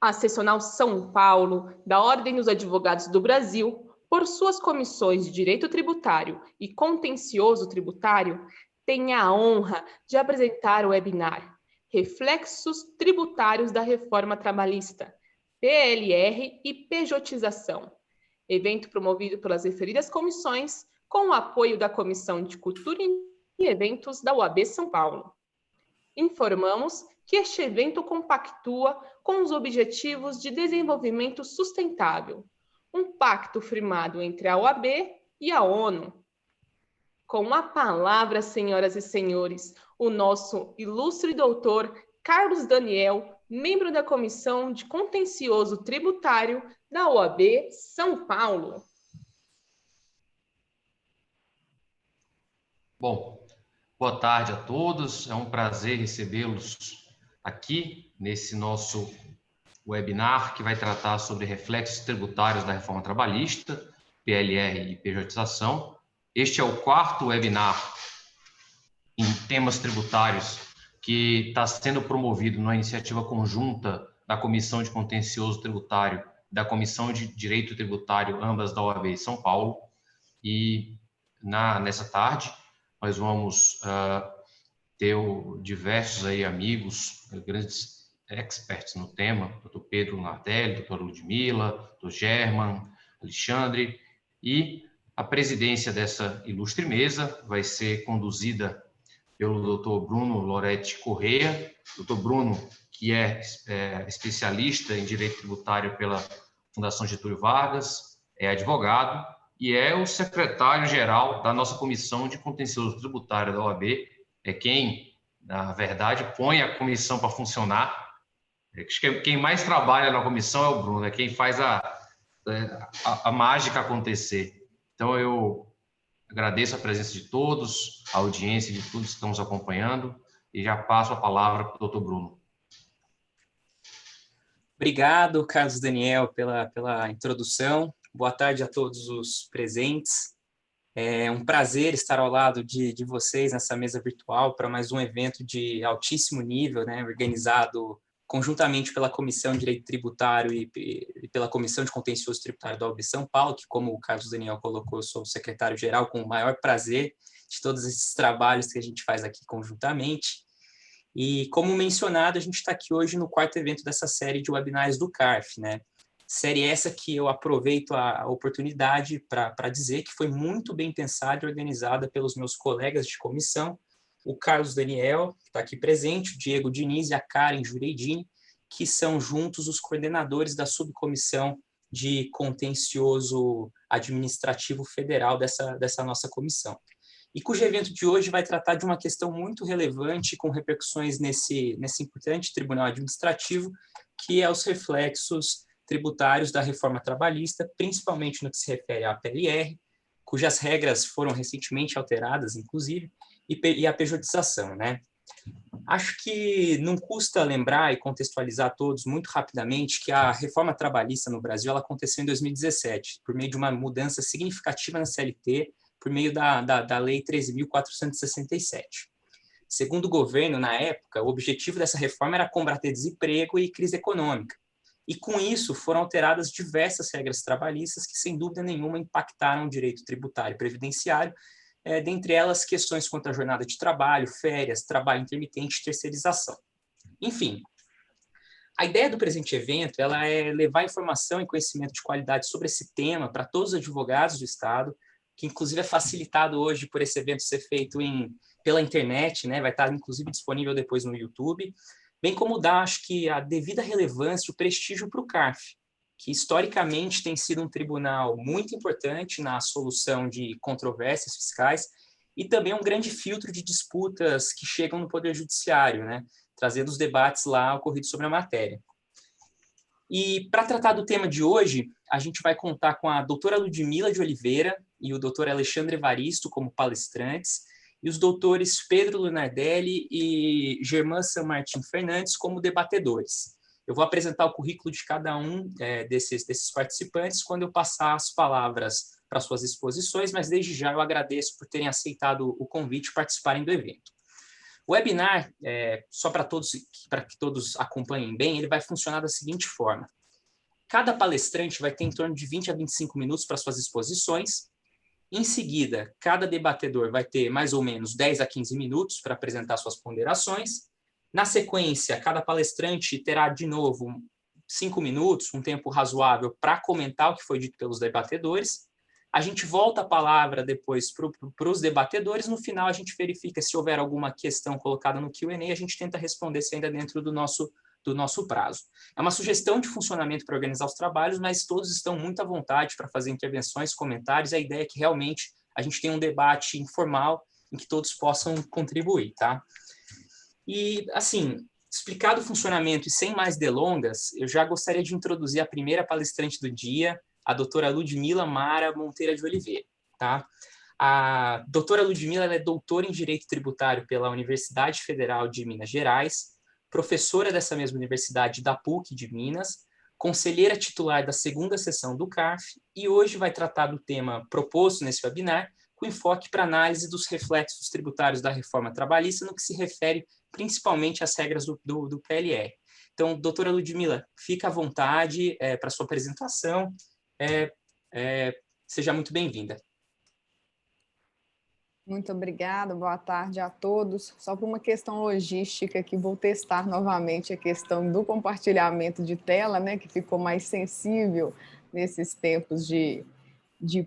A Seccional São Paulo, da Ordem dos Advogados do Brasil, por suas comissões de Direito Tributário e Contencioso Tributário, tem a honra de apresentar o webinar Reflexos Tributários da Reforma Trabalhista, PLR e Pejotização, evento promovido pelas referidas comissões com o apoio da Comissão de Cultura e Eventos da UAB São Paulo. Informamos que este evento compactua com os Objetivos de Desenvolvimento Sustentável, um pacto firmado entre a OAB e a ONU. Com a palavra, senhoras e senhores, o nosso ilustre doutor Carlos Daniel, membro da Comissão de Contencioso Tributário da OAB São Paulo. Bom, boa tarde a todos. É um prazer recebê-los aqui nesse nosso webinar que vai tratar sobre reflexos tributários da reforma trabalhista, PLR e pejotização. Este é o quarto webinar em temas tributários que está sendo promovido numa iniciativa conjunta da Comissão de Contencioso Tributário, da Comissão de Direito Tributário, ambas da OAB São Paulo. E nessa tarde nós vamos ter diversos aí amigos, grandes experts no tema, Dr. Pedro Nardelli, Dr. Ludmila, Dr. German, Alexandre, e a presidência dessa ilustre mesa vai ser conduzida pelo Dr. Bruno Loretti Correia. Dr. Bruno, que é especialista em direito tributário pela Fundação Getúlio Vargas, é advogado e é o secretário-geral da nossa Comissão de Contencioso Tributário da OAB, é quem, na verdade, põe a comissão para funcionar. Acho que quem mais trabalha na comissão é o Bruno, é quem faz a mágica acontecer. Então, eu agradeço a presença de todos, a audiência de todos que estão nos acompanhando, e já passo a palavra para o doutor Bruno. Obrigado, Carlos Daniel, pela introdução. Boa tarde a todos os presentes. É um prazer estar ao lado de vocês nessa mesa virtual para mais um evento de altíssimo nível, né, organizado conjuntamente pela Comissão de Direito Tributário e pela Comissão de Contencioso Tributário da OAB São Paulo, que, como o Carlos Daniel colocou, eu sou o secretário-geral, com o maior prazer de todos esses trabalhos que a gente faz aqui conjuntamente. E, como mencionado, a gente está aqui hoje no quarto evento dessa série de webinars do CARF, né? Série essa que eu aproveito a oportunidade para dizer que foi muito bem pensada e organizada pelos meus colegas de comissão, o Carlos Daniel, que está aqui presente, o Diego Diniz e a Karen Jureidini, que são juntos os coordenadores da subcomissão de contencioso administrativo federal dessa nossa comissão. E cujo evento de hoje vai tratar de uma questão muito relevante com repercussões nesse importante tribunal administrativo, que é os reflexos tributários da reforma trabalhista, principalmente no que se refere à PLR, cujas regras foram recentemente alteradas, inclusive, e a pejotização, né? Acho que não custa lembrar e contextualizar todos muito rapidamente que a reforma trabalhista no Brasil ela aconteceu em 2017, por meio de uma mudança significativa na CLT, por meio da Lei 13.467. Segundo o governo, na época, o objetivo dessa reforma era combater desemprego e crise econômica. E, com isso, foram alteradas diversas regras trabalhistas que, sem dúvida nenhuma, impactaram o direito tributário e previdenciário, dentre elas questões quanto à jornada de trabalho, férias, trabalho intermitente e terceirização. Enfim, a ideia do presente evento ela é levar informação e conhecimento de qualidade sobre esse tema para todos os advogados do Estado, que inclusive é facilitado hoje por esse evento ser feito pela internet, né? Vai estar inclusive disponível depois no YouTube, bem como dar, acho que, a devida relevância e o prestígio para o CARF, que historicamente tem sido um tribunal muito importante na solução de controvérsias fiscais e também um grande filtro de disputas que chegam no Poder Judiciário, né? Trazendo os debates lá ocorridos sobre a matéria. E, para tratar do tema de hoje, a gente vai contar com a doutora Ludmila de Oliveira e o doutor Alexandre Evaristo como palestrantes, e os doutores Pedro Lunardelli e Germán San Martín Fernandes como debatedores. Eu vou apresentar o currículo de cada um desses participantes quando eu passar as palavras para suas exposições, mas desde já eu agradeço por terem aceitado o convite e participarem do evento. O webinar, só para que todos acompanhem bem, ele vai funcionar da seguinte forma. Cada palestrante vai ter em torno de 20 a 25 minutos para suas exposições. Em seguida, cada debatedor vai ter mais ou menos 10 a 15 minutos para apresentar suas ponderações. Na sequência, cada palestrante terá, de novo, 5 minutos, um tempo razoável, para comentar o que foi dito pelos debatedores. A gente volta a palavra depois para os debatedores. No final, a gente verifica se houver alguma questão colocada no Q&A, a gente tenta responder se ainda dentro do nosso prazo. É uma sugestão de funcionamento para organizar os trabalhos, mas todos estão muito à vontade para fazer intervenções, comentários. A ideia é que realmente a gente tenha um debate informal em que todos possam contribuir, tá? E, assim, explicado o funcionamento e sem mais delongas, eu já gostaria de introduzir a primeira palestrante do dia, a doutora Ludmila Mara Monteira de Oliveira, tá? A doutora Ludmila ela é doutora em Direito Tributário pela Universidade Federal de Minas Gerais, professora dessa mesma universidade da PUC de Minas, conselheira titular da segunda sessão do CARF, e hoje vai tratar do tema proposto nesse webinar, com enfoque para análise dos reflexos tributários da reforma trabalhista no que se refere principalmente às regras do PLR. Então, doutora Ludmila, fica à vontade para sua apresentação. Seja muito bem-vinda. Muito obrigada, boa tarde a todos. Só por uma questão logística que vou testar novamente a questão do compartilhamento de tela, né, que ficou mais sensível nesses tempos de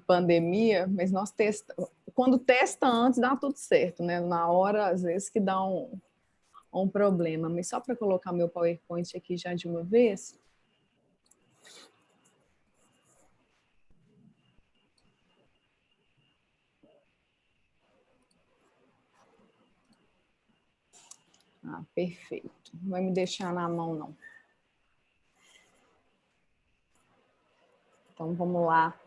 pandemia, mas nós testamos, quando testa antes dá tudo certo, né? Na hora, às vezes, que dá um problema. Mas só para colocar meu PowerPoint aqui já de uma vez. Ah, perfeito. Não vai me deixar na mão, não. Então, vamos lá.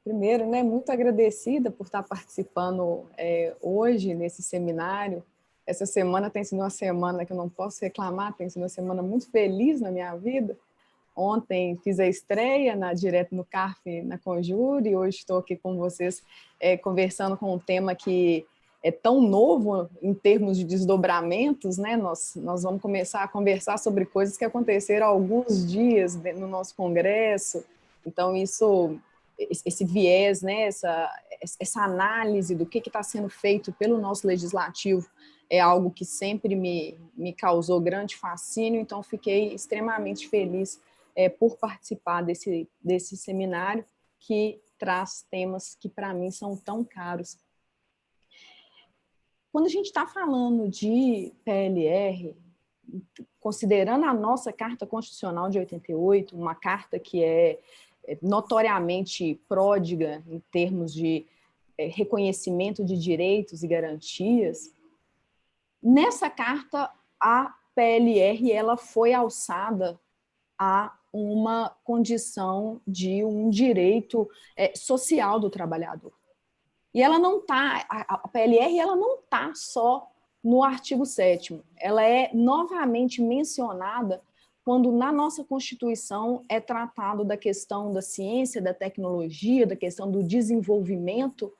Primeiro, né, muito agradecida por estar participando hoje nesse seminário. Essa semana tem sido uma semana que eu não posso reclamar, tem sido uma semana muito feliz na minha vida. Ontem fiz a estreia direto no CARF, na Conjure, e hoje estou aqui com vocês conversando com um tema que é tão novo em termos de desdobramentos, né? Nós vamos começar a conversar sobre coisas que aconteceram há alguns dias no nosso congresso. Então, esse viés, né? essa análise do que está sendo feito pelo nosso legislativo é algo que sempre me causou grande fascínio, então fiquei extremamente feliz por participar desse seminário que traz temas que para mim são tão caros. Quando a gente está falando de PLR, considerando a nossa Carta Constitucional de 88, uma carta que é notoriamente pródiga em termos de reconhecimento de direitos e garantias, nessa carta a PLR ela foi alçada a uma condição de um direito social do trabalhador. E ela não está, a PLR ela não está só no artigo 7º, ela é novamente mencionada quando na nossa Constituição é tratado da questão da ciência, da tecnologia, da questão do desenvolvimento,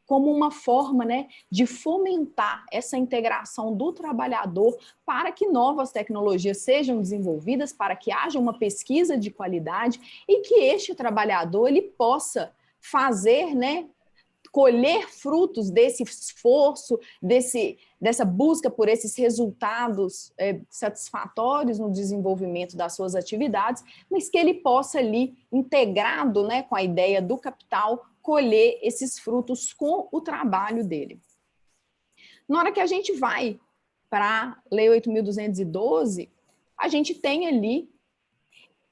como uma forma, né, de fomentar essa integração do trabalhador para que novas tecnologias sejam desenvolvidas, para que haja uma pesquisa de qualidade e que este trabalhador ele possa fazer, né, colher frutos desse esforço, dessa busca por esses resultados satisfatórios no desenvolvimento das suas atividades, mas que ele possa ali, integrado, né, com a ideia do capital, colher esses frutos com o trabalho dele. Na hora que a gente vai para a Lei 8.212, a gente tem ali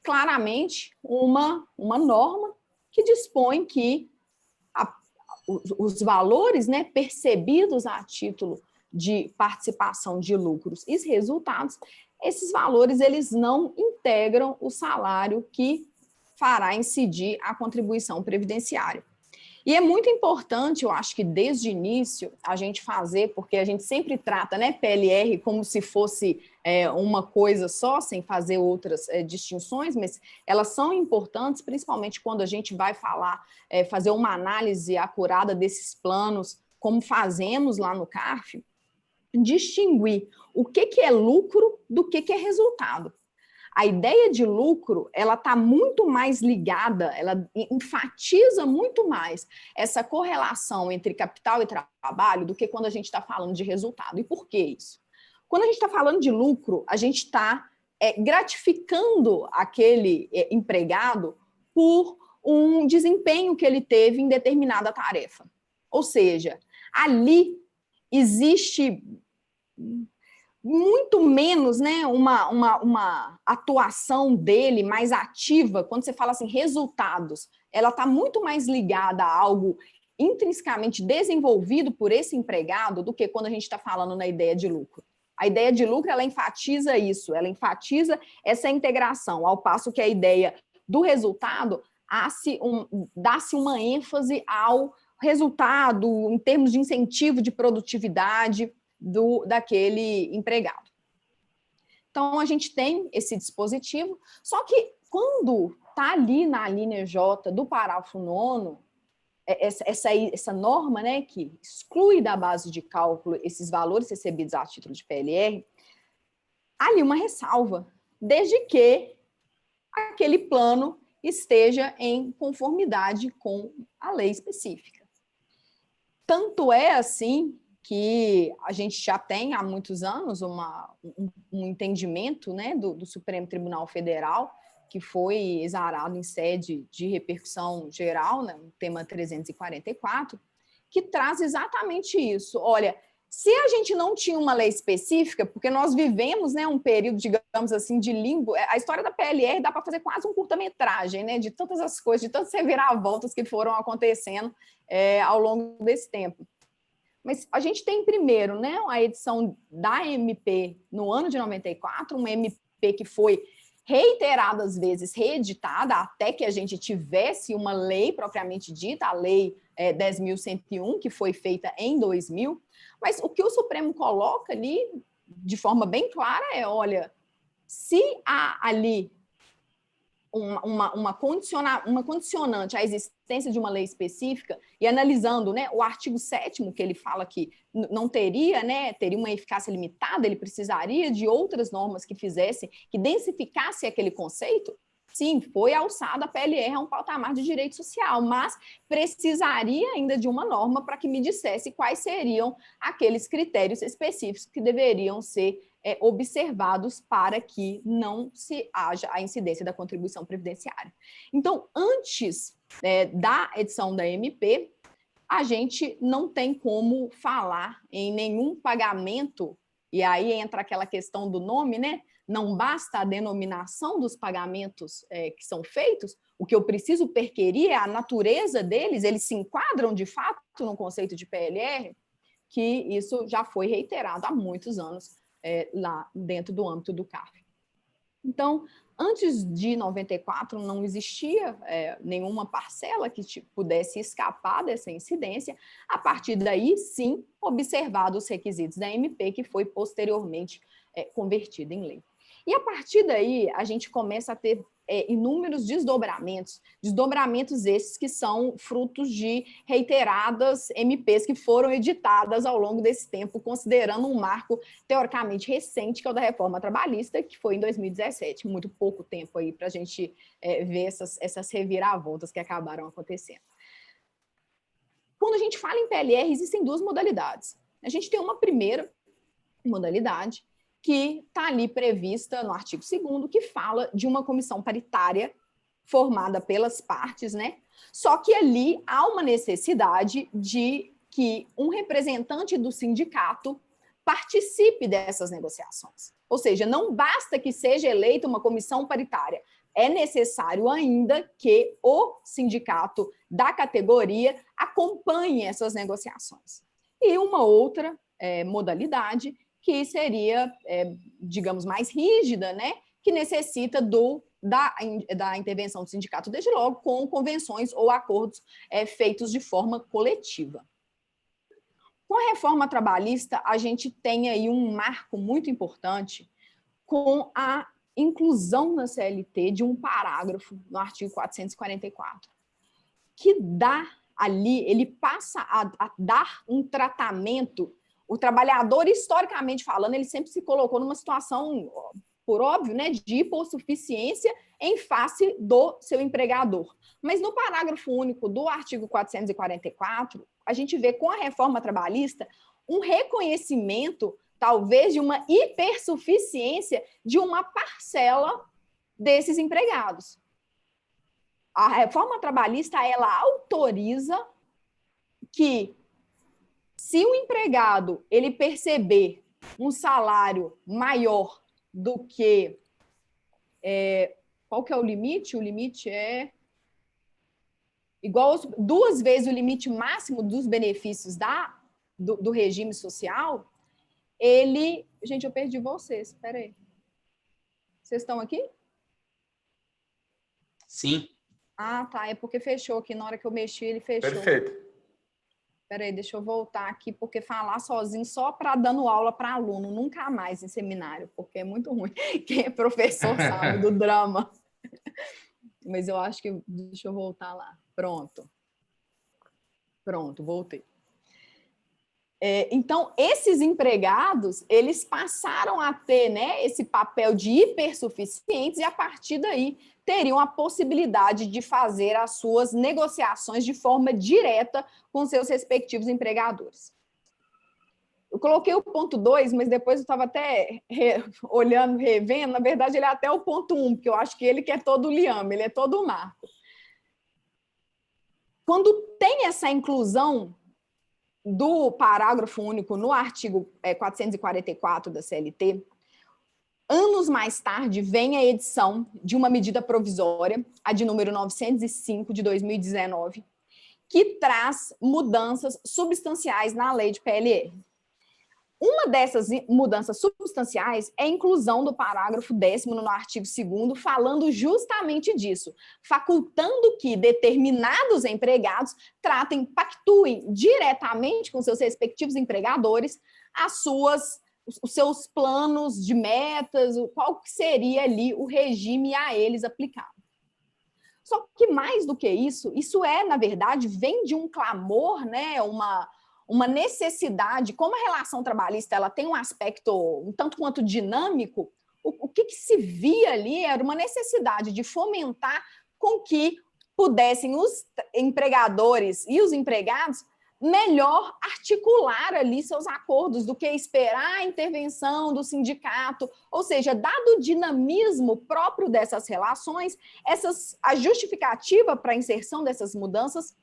claramente uma norma que dispõe que os valores, né, percebidos a título de participação de lucros e resultados, esses valores eles não integram o salário que fará incidir a contribuição previdenciária. E é muito importante, eu acho que desde o início, a gente fazer, porque a gente sempre trata, né, PLR como se fosse uma coisa só, sem fazer outras distinções, mas elas são importantes, principalmente quando a gente vai falar, fazer uma análise acurada desses planos como fazemos lá no CARF, distinguir o que é lucro do que é resultado. A ideia de lucro, ela está muito mais ligada, ela enfatiza muito mais essa correlação entre capital e trabalho do que quando a gente está falando de resultado. E por que isso? Quando a gente está falando de lucro, a gente está gratificando aquele empregado por um desempenho que ele teve em determinada tarefa. Ou seja, ali existe muito menos, né, uma atuação dele mais ativa. Quando você fala assim, resultados, ela está muito mais ligada a algo intrinsecamente desenvolvido por esse empregado do que quando a gente está falando na ideia de lucro. A ideia de lucro, ela enfatiza isso, ela enfatiza essa integração, ao passo que a ideia do resultado dá-se uma ênfase ao resultado em termos de incentivo de produtividade daquele empregado. Então, a gente tem esse dispositivo, só que quando está ali na linha J do parágrafo 9º, essa norma, né, que exclui da base de cálculo esses valores recebidos a título de PLR, há ali uma ressalva, desde que aquele plano esteja em conformidade com a lei específica. Tanto é assim que a gente já tem há muitos anos um entendimento, né, do Supremo Tribunal Federal, que foi exarado em sede de repercussão geral, né, o tema 344, que traz exatamente isso. Olha, se a gente não tinha uma lei específica, porque nós vivemos, né, um período, digamos assim, de limbo, a história da PLR dá para fazer quase um curta-metragem, né, de todas as coisas, de tantas reviravoltas que foram acontecendo ao longo desse tempo. Mas a gente tem primeiro, né, a edição da MP no ano de 94, uma MP que foi reiteradas vezes reeditada até que a gente tivesse uma lei propriamente dita, a Lei 10.101, que foi feita em 2000. Mas o que o Supremo coloca ali, de forma bem clara, é, olha, se há ali uma condicionante à existência de uma lei específica, e analisando, né, o artigo 7º, que ele fala que não teria, né, teria uma eficácia limitada, ele precisaria de outras normas que fizessem, que densificassem aquele conceito. Sim, foi alçada a PLR a um patamar de direito social, mas precisaria ainda de uma norma para que me dissesse quais seriam aqueles critérios específicos que deveriam ser observados para que não se haja a incidência da contribuição previdenciária. Então, antes da edição da MP, a gente não tem como falar em nenhum pagamento, e aí entra aquela questão do nome, né? Não basta a denominação dos pagamentos que são feitos, o que eu preciso perquirir é a natureza deles, eles se enquadram de fato no conceito de PLR, que isso já foi reiterado há muitos anos lá dentro do âmbito do CARF. Então, antes de 94, não existia nenhuma parcela que pudesse escapar dessa incidência. A partir daí, sim, observados os requisitos da MP, que foi posteriormente convertida em lei. E a partir daí, a gente começa a ter inúmeros desdobramentos esses que são frutos de reiteradas MPs que foram editadas ao longo desse tempo, considerando um marco teoricamente recente, que é o da reforma trabalhista, que foi em 2017, muito pouco tempo aí para a gente ver essas reviravoltas que acabaram acontecendo. Quando a gente fala em PLR, existem duas modalidades. A gente tem uma primeira modalidade, que está ali prevista no artigo 2º, que fala de uma comissão paritária formada pelas partes, né? Só que ali há uma necessidade de que um representante do sindicato participe dessas negociações. Ou seja, não basta que seja eleita uma comissão paritária, é necessário ainda que o sindicato da categoria acompanhe essas negociações. E uma outra modalidade que seria, digamos, mais rígida, né? Que necessita da intervenção do sindicato, desde logo, com convenções ou acordos feitos de forma coletiva. Com a reforma trabalhista, a gente tem aí um marco muito importante com a inclusão na CLT de um parágrafo no artigo 444, que dá ali, ele passa a dar um tratamento. O trabalhador, historicamente falando, ele sempre se colocou numa situação, por óbvio, né, de hipossuficiência em face do seu empregador. Mas no parágrafo único do artigo 444, a gente vê com a reforma trabalhista um reconhecimento, talvez, de uma hipersuficiência de uma parcela desses empregados. A reforma trabalhista, ela autoriza que, se o empregado ele perceber um salário maior do que... qual que é o limite? O limite é igual 2 vezes o limite máximo dos benefícios do regime social, ele... Gente, eu perdi vocês, espera aí. Vocês estão aqui? Sim. Ah, tá, é porque fechou aqui, na hora que eu mexi ele fechou. Perfeito. Espera aí, deixa eu voltar aqui, porque falar sozinho só para dando aula para aluno, nunca mais em seminário, porque é muito ruim. Quem é professor sabe do drama. Mas eu acho que... Deixa eu voltar lá. Pronto. Pronto, voltei. Então, esses empregados, eles passaram a ter, né, esse papel de hipersuficientes e, a partir daí, teriam a possibilidade de fazer as suas negociações de forma direta com seus respectivos empregadores. Eu coloquei o ponto 2, mas depois eu estava até olhando, revendo, na verdade ele é até o ponto 1, porque eu acho que ele que é todo o liame, ele é todo o marco. Quando tem essa inclusão do parágrafo único no artigo 444 da CLT, anos mais tarde vem a edição de uma medida provisória, a de número 905 de 2019, que traz mudanças substanciais na lei de PLR. Uma dessas mudanças substanciais é a inclusão do parágrafo 10º no artigo 2º, falando justamente disso, facultando que determinados empregados pactuem diretamente com seus respectivos empregadores os seus planos de metas, qual que seria ali o regime a eles aplicado. Só que mais do que isso na verdade, vem de um clamor, né, uma necessidade, como a relação trabalhista ela tem um aspecto um tanto quanto dinâmico, o que se via ali era uma necessidade de fomentar com que pudessem os empregadores e os empregados melhor articular ali seus acordos do que esperar a intervenção do sindicato, ou seja, dado o dinamismo próprio dessas relações, a justificativa para a inserção dessas mudanças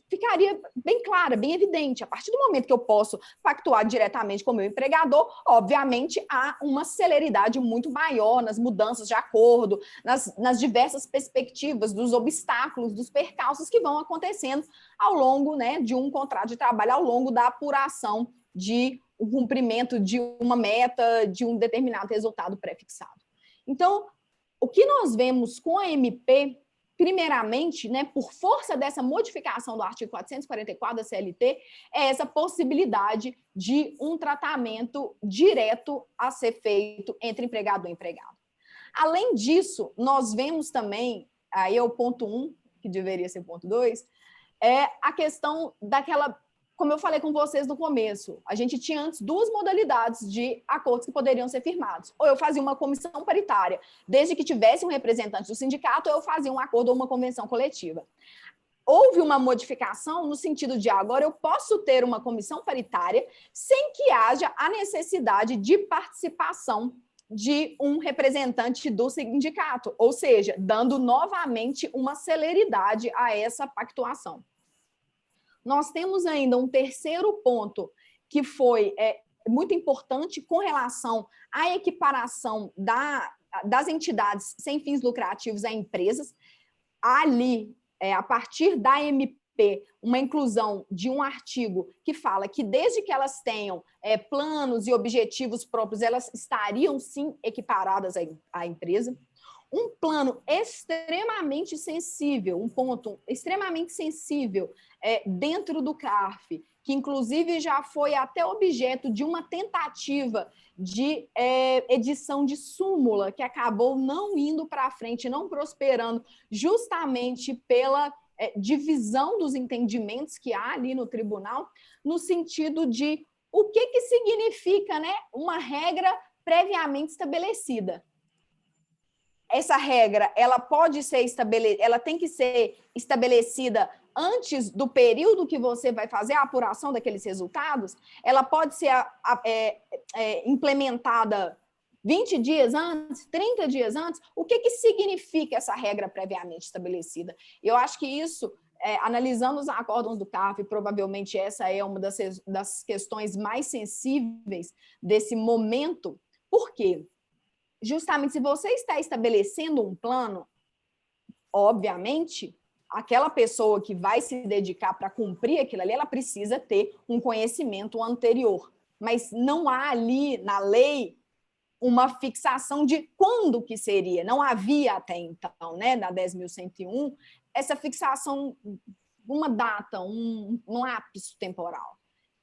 ficaria bem clara, bem evidente. A partir do momento que eu posso pactuar diretamente com o meu empregador, obviamente há uma celeridade muito maior nas mudanças de acordo, nas diversas perspectivas dos obstáculos, dos percalços que vão acontecendo ao longo, né, de um contrato de trabalho, ao longo da apuração de o cumprimento de uma meta, de um determinado resultado pré-fixado. Então, o que nós vemos com a MP, primeiramente, né, por força dessa modificação do artigo 444 da CLT, é essa possibilidade de um tratamento direto a ser feito entre empregador e empregado. Além disso, nós vemos também, aí é o ponto 1, que deveria ser o ponto 2, é a questão daquela, como eu falei com vocês no começo, a gente tinha antes 2 modalidades de acordos que poderiam ser firmados. Ou eu fazia uma comissão paritária, desde que tivesse um representante do sindicato, ou eu fazia um acordo ou uma convenção coletiva. Houve uma modificação no sentido de agora eu posso ter uma comissão paritária sem que haja a necessidade de participação de um representante do sindicato, ou seja, dando novamente uma celeridade a essa pactuação. Nós temos ainda um terceiro ponto que foi muito importante com relação à equiparação das entidades sem fins lucrativos a empresas. Ali, a partir da MP, uma inclusão de um artigo que fala que desde que elas tenham planos e objetivos próprios, elas estariam sim equiparadas à empresa. Um plano extremamente sensível, um ponto extremamente sensível dentro do CARF, que inclusive já foi até objeto de uma tentativa de edição de súmula, que acabou não indo para frente, não prosperando, justamente pela divisão dos entendimentos que há ali no tribunal, no sentido de o que significa, né, uma regra previamente estabelecida. Essa regra, ela pode ser ela tem que ser estabelecida antes do período que você vai fazer a apuração daqueles resultados, ela pode ser implementada 20 dias antes, 30 dias antes. O que significa essa regra previamente estabelecida? Eu acho que isso, analisando os acórdãos do CARF, provavelmente essa é uma das questões mais sensíveis desse momento. Por quê? Justamente, se você está estabelecendo um plano, obviamente, aquela pessoa que vai se dedicar para cumprir aquilo ali, ela precisa ter um conhecimento anterior. Mas não há ali na lei uma fixação de quando que seria. Não havia até então, né, na 10.101, essa fixação, uma data, um lapso temporal.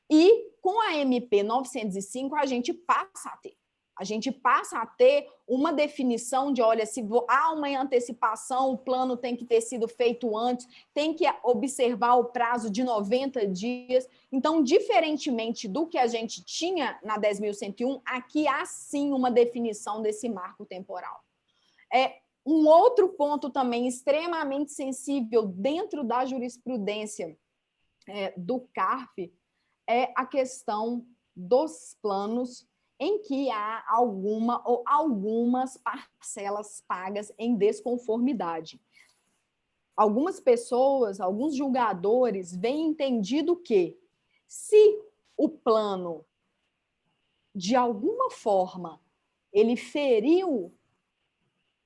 E com a MP 905, a gente passa a ter. A gente passa a ter uma definição de, olha, se há uma antecipação, o plano tem que ter sido feito antes, tem que observar o prazo de 90 dias. Então, diferentemente do que a gente tinha na 10.101, aqui há sim uma definição desse marco temporal. Um outro ponto também extremamente sensível dentro da jurisprudência do CARF é a questão dos planos em que há alguma ou algumas parcelas pagas em desconformidade. Algumas pessoas, alguns julgadores veem entendido que, se o plano, de alguma forma, ele feriu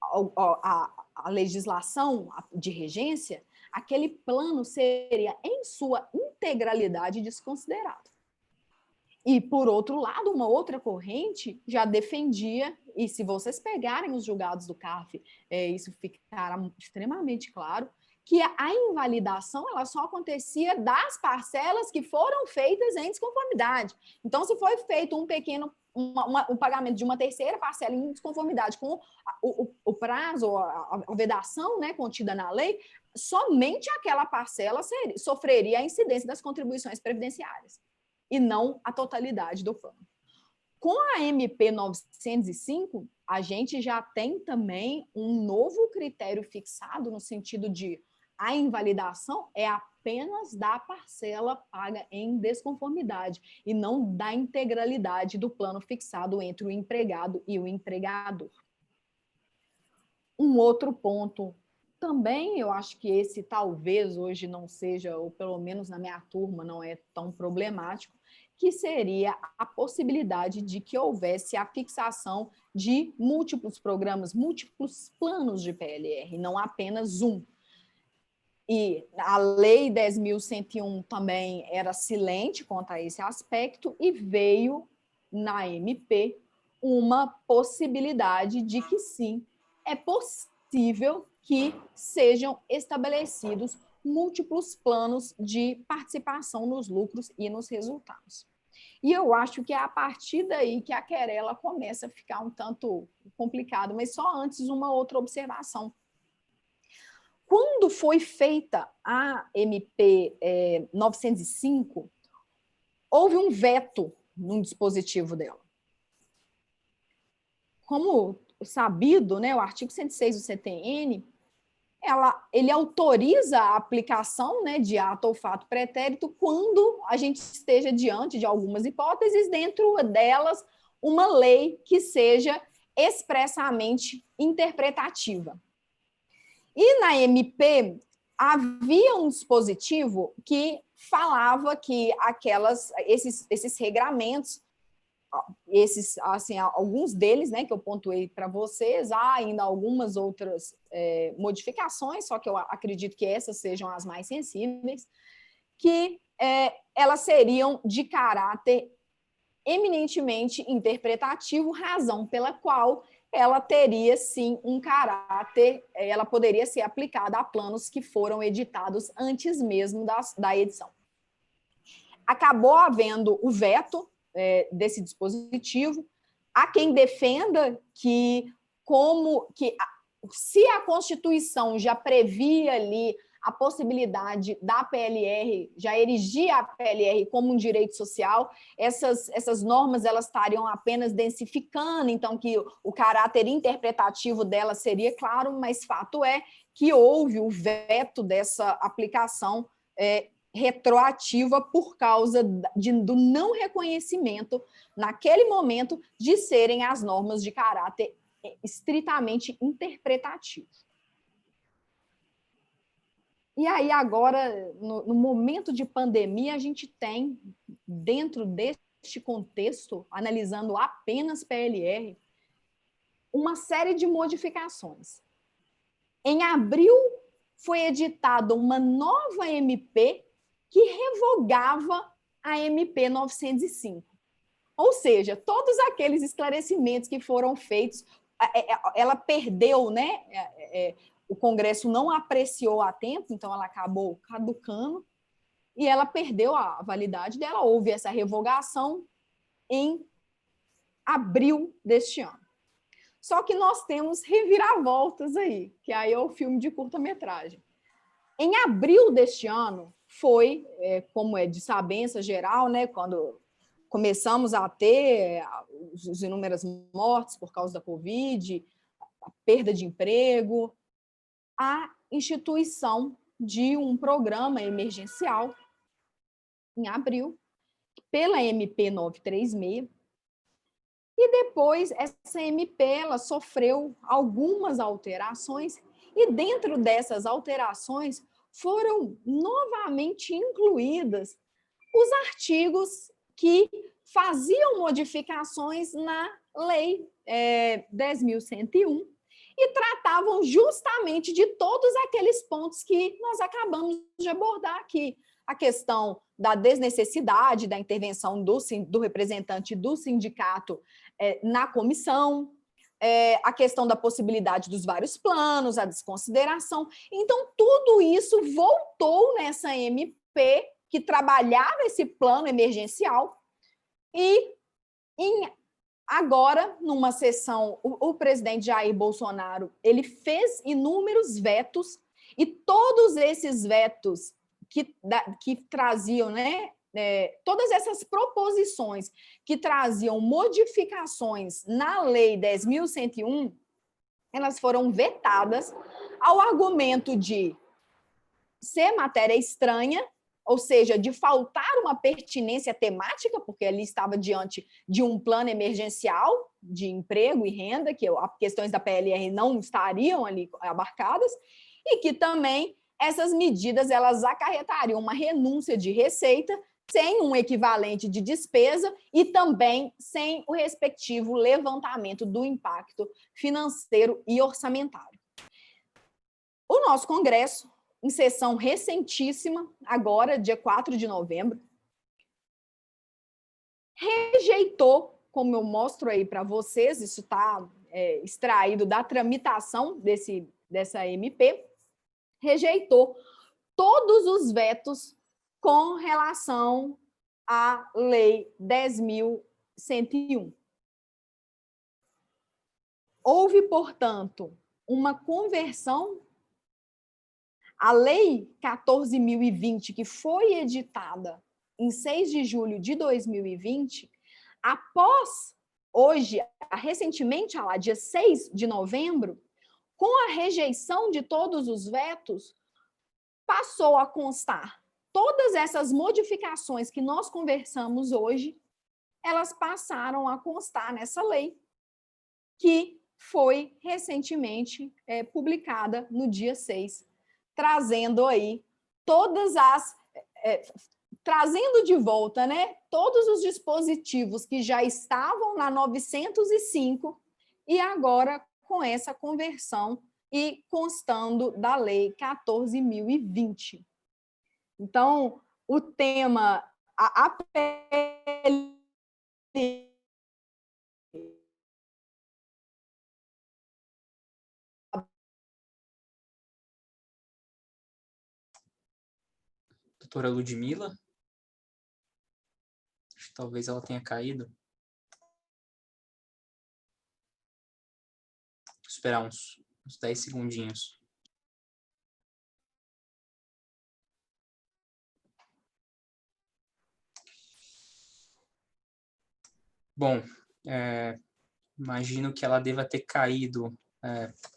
a legislação de regência, aquele plano seria, em sua integralidade, desconsiderado. E, por outro lado, uma outra corrente já defendia, e se vocês pegarem os julgados do CARF, isso ficará extremamente claro, que a invalidação ela só acontecia das parcelas que foram feitas em desconformidade. Então, se foi feito um pagamento de uma terceira parcela em desconformidade com o prazo, a vedação, né, contida na lei, somente aquela parcela sofreria a incidência das contribuições previdenciárias, e não a totalidade do plano. Com a MP 905, a gente já tem também um novo critério fixado, no sentido de a invalidação é apenas da parcela paga em desconformidade e não da integralidade do plano fixado entre o empregado e o empregador. Um outro ponto também, eu acho que esse talvez hoje não seja, ou pelo menos na minha turma não é tão problemático, que seria a possibilidade de que houvesse a fixação de múltiplos programas, múltiplos planos de PLR, não apenas um. E a Lei 10.101 também era silente quanto a esse aspecto, e veio na MP uma possibilidade de que sim, é possível que sejam estabelecidos múltiplos planos de participação nos lucros e nos resultados. E eu acho que é a partir daí que a querela começa a ficar um tanto complicado, mas só antes uma outra observação. Quando foi feita a MP 905, houve um veto no dispositivo dela. Como sabido, né, o artigo 106 do CTN, ele autoriza a aplicação, né, de ato ou fato pretérito quando a gente esteja diante de algumas hipóteses, dentro delas uma lei que seja expressamente interpretativa. E na MP havia um dispositivo que falava que esses regramentos, assim, alguns deles, né, que eu pontuei para vocês, há ainda algumas outras modificações, só que eu acredito que essas sejam as mais sensíveis, que elas seriam de caráter eminentemente interpretativo, razão pela qual ela teria, sim, um caráter, ela poderia ser aplicada a planos que foram editados antes mesmo da edição. Acabou havendo o veto desse dispositivo. Há quem defenda que se a Constituição já previa ali a possibilidade da PLR, já erigia a PLR como um direito social, essas normas elas estariam apenas densificando, então que o caráter interpretativo dela seria claro, mas fato é que houve o veto dessa aplicação retroativa por causa do não reconhecimento, naquele momento, de serem as normas de caráter estritamente interpretativo. E aí, agora, no momento de pandemia, a gente tem, dentro deste contexto, analisando apenas PLR, uma série de modificações. Em abril, foi editada uma nova MP que revogava a MP 905. Ou seja, todos aqueles esclarecimentos que foram feitos, ela perdeu, né? O Congresso não apreciou a tempo, então ela acabou caducando e ela perdeu a validade dela. Houve essa revogação em abril deste ano. Só que nós temos reviravoltas aí, que aí é o filme de curta-metragem. Em abril deste ano, foi, como é de sabença geral, né, quando começamos a ter os inúmeras mortes por causa da Covid, a perda de emprego, a instituição de um programa emergencial, em abril, pela MP 936, e depois essa MP ela sofreu algumas alterações, e dentro dessas alterações foram novamente incluídas os artigos que faziam modificações na Lei 10.101 e tratavam justamente de todos aqueles pontos que nós acabamos de abordar aqui. A questão da desnecessidade da intervenção do representante do sindicato na comissão, a questão da possibilidade dos vários planos, a desconsideração. Então, tudo isso voltou nessa MP que trabalhava esse plano emergencial e, agora, numa sessão, o presidente Jair Bolsonaro ele fez inúmeros vetos e todos esses vetos que traziam, né, todas essas proposições que traziam modificações na Lei 10.101, elas foram vetadas ao argumento de ser matéria estranha, ou seja, de faltar uma pertinência temática, porque ali estava diante de um plano emergencial de emprego e renda, que as questões da PLR não estariam ali abarcadas, e que também essas medidas elas acarretariam uma renúncia de receita sem um equivalente de despesa e também sem o respectivo levantamento do impacto financeiro e orçamentário. O nosso Congresso, em sessão recentíssima, agora, dia 4 de novembro, rejeitou, como eu mostro aí para vocês, isso está extraído da tramitação dessa MP, rejeitou todos os vetos com relação à Lei 10.101. Houve, portanto, uma conversão. A Lei 14.020, que foi editada em 6 de julho de 2020, após hoje, recentemente, dia 6 de novembro, com a rejeição de todos os vetos, passou a constar todas essas modificações que nós conversamos hoje, elas passaram a constar nessa lei, que foi recentemente publicada no dia 6, trazendo aí trazendo de volta, né, todos os dispositivos que já estavam na 905 e agora com essa conversão e constando da Lei 14.020. Então, o tema, a PL Doutora Ludmila, acho que talvez ela tenha caído. Vou esperar uns 10 segundinhos. Bom, imagino que ela deva ter caído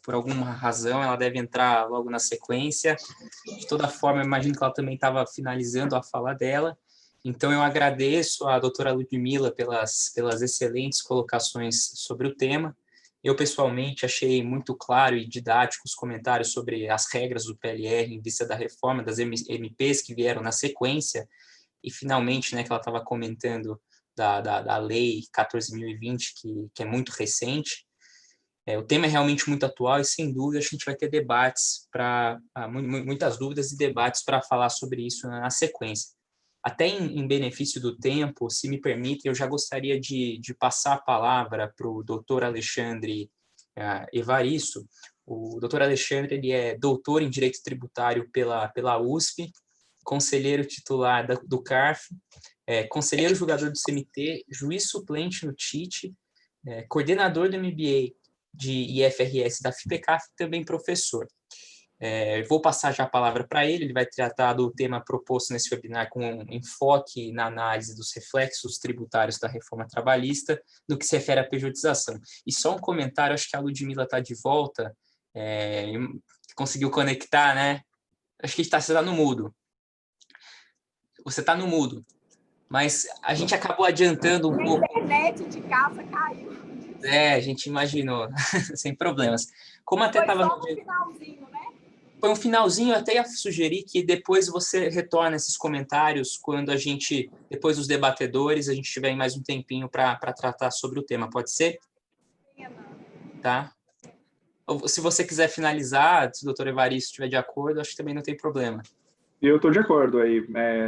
por alguma razão, ela deve entrar logo na sequência. De toda forma, eu imagino que ela também estava finalizando a fala dela. Então, eu agradeço à doutora Ludmila pelas excelentes colocações sobre o tema. Eu, pessoalmente, achei muito claro e didático os comentários sobre as regras do PLR em vista da reforma das MPs que vieram na sequência, e, finalmente, né, que ela estava comentando da Lei 14.020, que é muito recente. O tema é realmente muito atual e, sem dúvida, a gente vai ter debates, muitas dúvidas e debates para falar sobre isso na sequência. Até em benefício do tempo, se me permite, eu já gostaria de passar a palavra para o doutor Alexandre Evaristo. O doutor Alexandre ele é doutor em Direito Tributário pela USP, conselheiro titular do CARF, conselheiro julgador do CMT, juiz suplente no TIT, coordenador do MBA de IFRS da FIPECAF e também professor. Vou passar já a palavra para ele vai tratar do tema proposto nesse webinar com um enfoque na análise dos reflexos tributários da reforma trabalhista no que se refere à pejotização. E só um comentário, acho que a Ludmila está de volta, conseguiu conectar, né? Acho que você está no mudo. Você está no mudo, mas a gente acabou adiantando um pouco. A internet de casa caiu. A gente imaginou, sem problemas. Como até estava no finalzinho, né? Foi um finalzinho, eu até ia sugerir que depois você retorne esses comentários quando depois dos debatedores, a gente tiver mais um tempinho para tratar sobre o tema. Pode ser? Tá? Ou, se você quiser finalizar, se o doutor Evaristo estiver de acordo, acho que também não tem problema. Eu estou de acordo aí.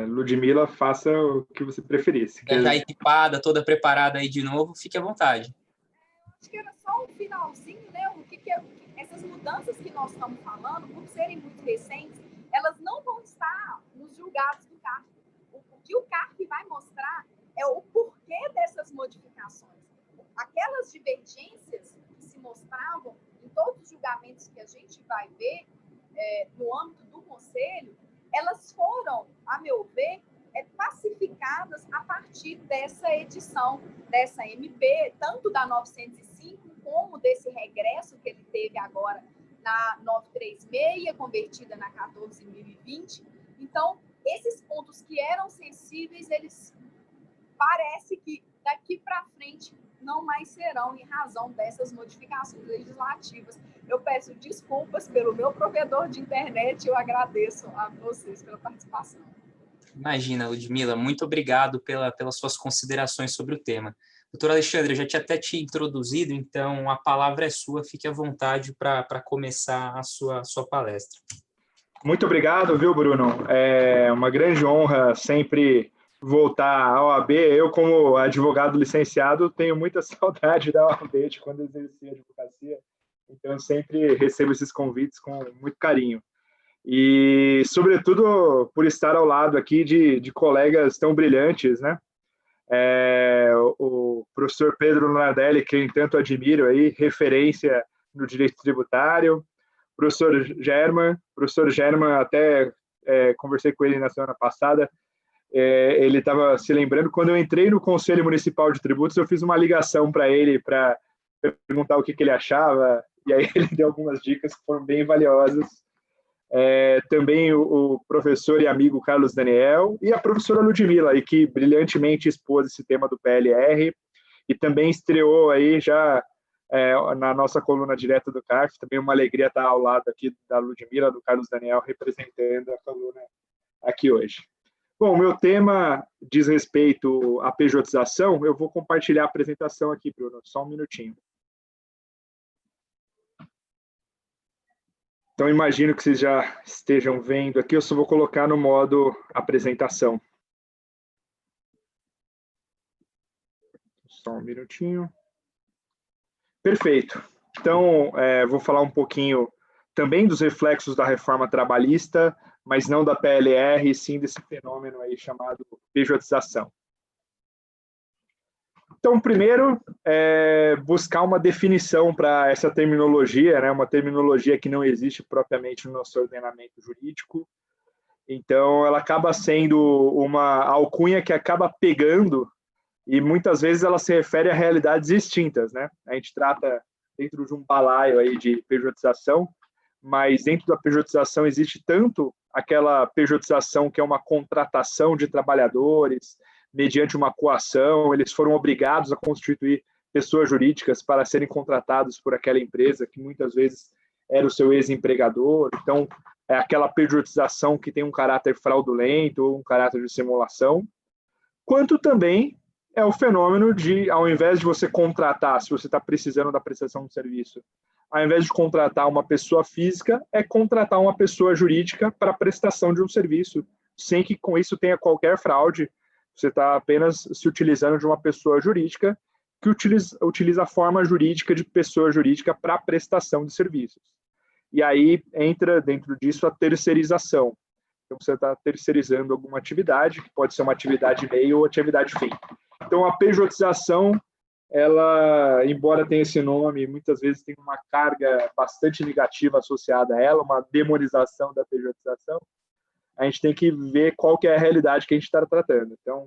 Ludmila, faça o que você preferir. Já equipada, toda preparada aí de novo, fique à vontade. Acho que era só um finalzinho, né? Essas mudanças que nós estamos falando, por serem muito recentes, elas não vão estar nos julgados do CARF. O que o CARF vai mostrar é o porquê dessas modificações. Aquelas divergências que se mostravam em todos os julgamentos que a gente vai ver no âmbito do Conselho, elas foram, a meu ver, pacificadas a partir dessa edição, dessa MP, tanto da 905, como desse regresso que ele teve agora na 936, convertida na 14.020. Então, esses pontos que eram sensíveis, eles parece que daqui para frente não mais serão em razão dessas modificações legislativas. Eu peço desculpas pelo meu provedor de internet e eu agradeço a vocês pela participação. Imagina, Ludmila, muito obrigado pelas suas considerações sobre o tema. Doutor Alexandre, eu já tinha até te introduzido, então a palavra é sua, fique à vontade para começar a sua palestra. Muito obrigado, viu, Bruno? É uma grande honra sempre voltar à OAB. Eu, como advogado licenciado, tenho muita saudade da OAB de quando exerci a advocacia, então eu sempre recebo esses convites com muito carinho. E, sobretudo, por estar ao lado aqui de colegas tão brilhantes, né? O professor Pedro Nardelli, quem tanto admiro, aí, referência no direito tributário, professor German, até conversei com ele na semana passada, ele estava se lembrando, quando eu entrei no Conselho Municipal de Tributos, eu fiz uma ligação para ele, para perguntar o que ele achava, e aí ele deu algumas dicas que foram bem valiosas. Também o professor e amigo Carlos Daniel e a professora Ludmila, aí, que brilhantemente expôs esse tema do PLR e também estreou aí já na nossa coluna direta do CARF. Também uma alegria estar ao lado aqui da Ludmila, do Carlos Daniel, representando a coluna aqui hoje. Bom, meu tema diz respeito à pejotização. Eu vou compartilhar a apresentação aqui, Bruno, só um minutinho. Então, imagino que vocês já estejam vendo aqui, eu só vou colocar no modo apresentação. Só um minutinho. Perfeito. Então, vou falar um pouquinho também dos reflexos da reforma trabalhista, mas não da PLR, e sim desse fenômeno aí chamado pejotização. Então, primeiro, buscar uma definição para essa terminologia, né? Uma terminologia que não existe propriamente no nosso ordenamento jurídico. Então, ela acaba sendo uma alcunha que acaba pegando e muitas vezes ela se refere a realidades distintas, né? A gente trata dentro de um balaio aí de pejotização, mas dentro da pejotização existe tanto aquela pejotização que é uma contratação de trabalhadores mediante uma coação, eles foram obrigados a constituir pessoas jurídicas para serem contratados por aquela empresa que muitas vezes era o seu ex-empregador. Então, é aquela pejotização que tem um caráter fraudulento ou um caráter de simulação, quanto também é o fenômeno de, ao invés de você contratar, se você está precisando da prestação de serviço, ao invés de contratar uma pessoa física, é contratar uma pessoa jurídica para a prestação de um serviço, sem que com isso tenha qualquer fraude. Você está apenas se utilizando de uma pessoa jurídica que utiliza a forma jurídica de pessoa jurídica para a prestação de serviços. E aí entra dentro disso a terceirização. Então, você está terceirizando alguma atividade, que pode ser uma atividade meio ou atividade fim. Então, a pejotização, ela, embora tenha esse nome, muitas vezes tem uma carga bastante negativa associada a ela, uma demonização da pejotização. A gente tem que ver qual que é a realidade que a gente está tratando. Então,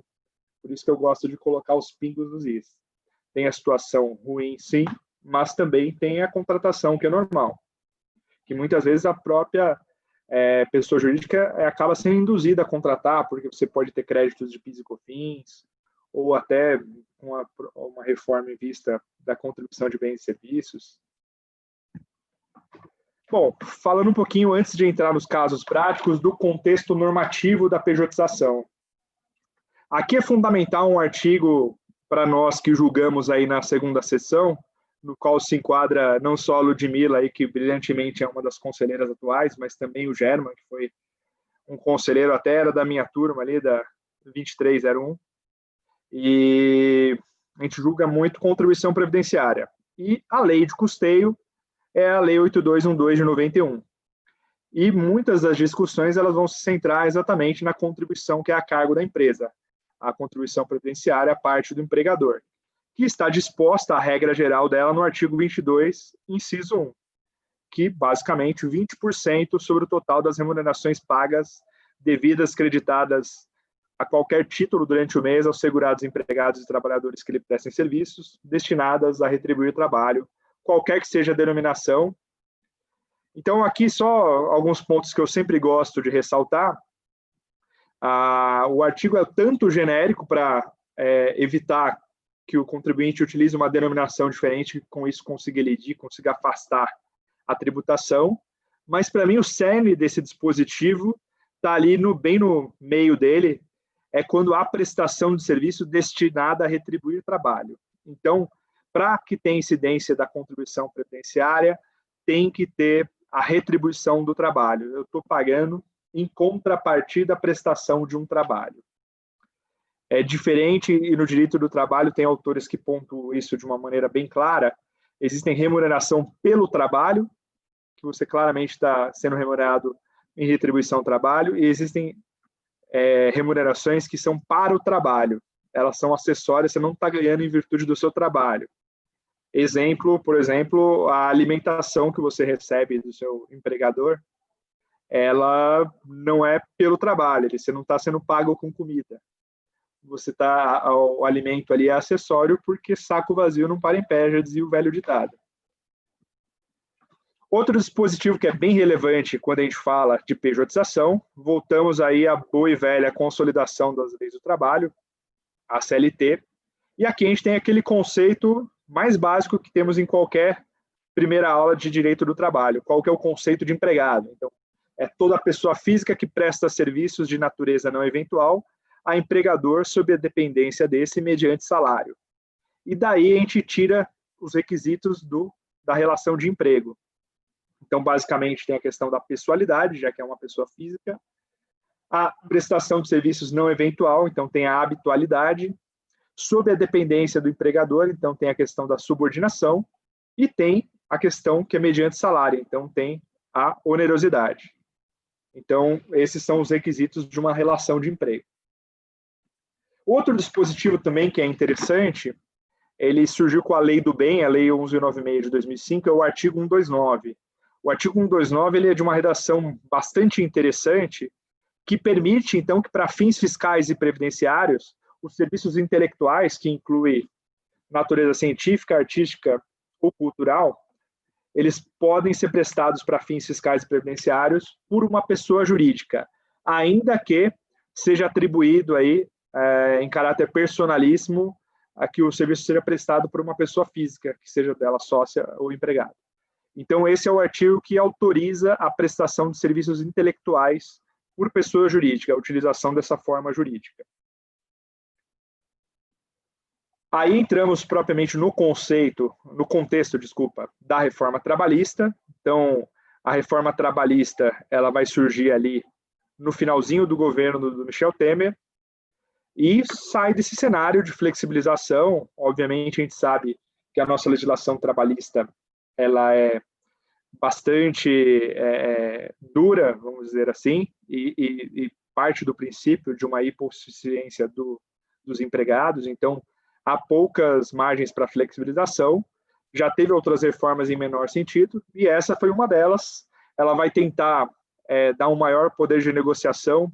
por isso que eu gosto de colocar os pingos nos is. Tem a situação ruim, sim, mas também tem a contratação, que é normal. Que muitas vezes a própria pessoa jurídica acaba sendo induzida a contratar, porque você pode ter créditos de PIS e COFINS, ou até uma reforma em vista da contribuição de bens e serviços. Bom, falando um pouquinho antes de entrar nos casos práticos do contexto normativo da pejotização. Aqui é fundamental um artigo para nós que julgamos aí na segunda sessão, no qual se enquadra não só a Ludmila, aí, que brilhantemente é uma das conselheiras atuais, mas também o German, que foi um conselheiro até era da minha turma ali, da 2301, e a gente julga muito contribuição previdenciária. E a lei de custeio é a Lei 8212 de 91. E muitas das discussões elas vão se centrar exatamente na contribuição que é a cargo da empresa, a contribuição previdenciária a parte do empregador, que está disposta a regra geral dela no artigo 22, inciso 1, que basicamente 20% sobre o total das remunerações pagas, devidas, creditadas a qualquer título durante o mês aos segurados empregados e trabalhadores que lhe prestem serviços, destinadas a retribuir trabalho, qualquer que seja a denominação. Então, aqui só alguns pontos que eu sempre gosto de ressaltar. O artigo é tanto genérico para evitar que o contribuinte utilize uma denominação diferente, com isso consiga elidir, consiga afastar a tributação, mas para mim o cerne desse dispositivo está ali bem no meio dele, é quando há prestação de serviço destinada a retribuir trabalho. Então, para que tenha incidência da contribuição previdenciária, tem que ter a retribuição do trabalho. Eu estou pagando em contrapartida da prestação de um trabalho. É diferente, e no direito do trabalho tem autores que pontuam isso de uma maneira bem clara. Existem remuneração pelo trabalho, que você claramente está sendo remunerado em retribuição ao trabalho, e existem remunerações que são para o trabalho. Elas são acessórias, você não está ganhando em virtude do seu trabalho. Exemplo, por exemplo, a alimentação que você recebe do seu empregador, ela não é pelo trabalho, você não está sendo pago com comida. O alimento ali é acessório porque saco vazio não para em pé, já dizia o velho ditado. Outro dispositivo que é bem relevante quando a gente fala de pejotização, voltamos aí à boa e velha consolidação das leis do trabalho, a CLT, e aqui a gente tem aquele conceito mais básico que temos em qualquer primeira aula de direito do trabalho. Qual que é o conceito de empregado? Então, é toda pessoa física que presta serviços de natureza não eventual a empregador sob a dependência desse mediante salário. E daí a gente tira os requisitos da relação de emprego. Então, basicamente, tem a questão da pessoalidade, já que é uma pessoa física, a prestação de serviços não eventual, então tem a habitualidade, sob a dependência do empregador, então tem a questão da subordinação, e tem a questão que é mediante salário, então tem a onerosidade. Então, esses são os requisitos de uma relação de emprego. Outro dispositivo também que é interessante, ele surgiu com a Lei do Bem, a Lei 1196 de 2005, é o artigo 129. O artigo 129 ele é de uma redação bastante interessante, que permite, então, que para fins fiscais e previdenciários, os serviços intelectuais, que incluem natureza científica, artística ou cultural, eles podem ser prestados para fins fiscais e previdenciários por uma pessoa jurídica, ainda que seja atribuído aí, em caráter personalíssimo, a que o serviço seja prestado por uma pessoa física, que seja dela sócia ou empregado. Então, esse é o artigo que autoriza a prestação de serviços intelectuais por pessoa jurídica, a utilização dessa forma jurídica. Aí entramos propriamente no contexto, da reforma trabalhista. Então, a reforma trabalhista, ela vai surgir ali no finalzinho do governo do Michel Temer e sai desse cenário de flexibilização. Obviamente, a gente sabe que a nossa legislação trabalhista, ela é bastante dura, vamos dizer assim, e parte do princípio de uma hipossuficiência dos empregados. Então, há poucas margens para flexibilização. Já teve outras reformas em menor sentido, e essa foi uma delas. Ela vai tentar dar um maior poder de negociação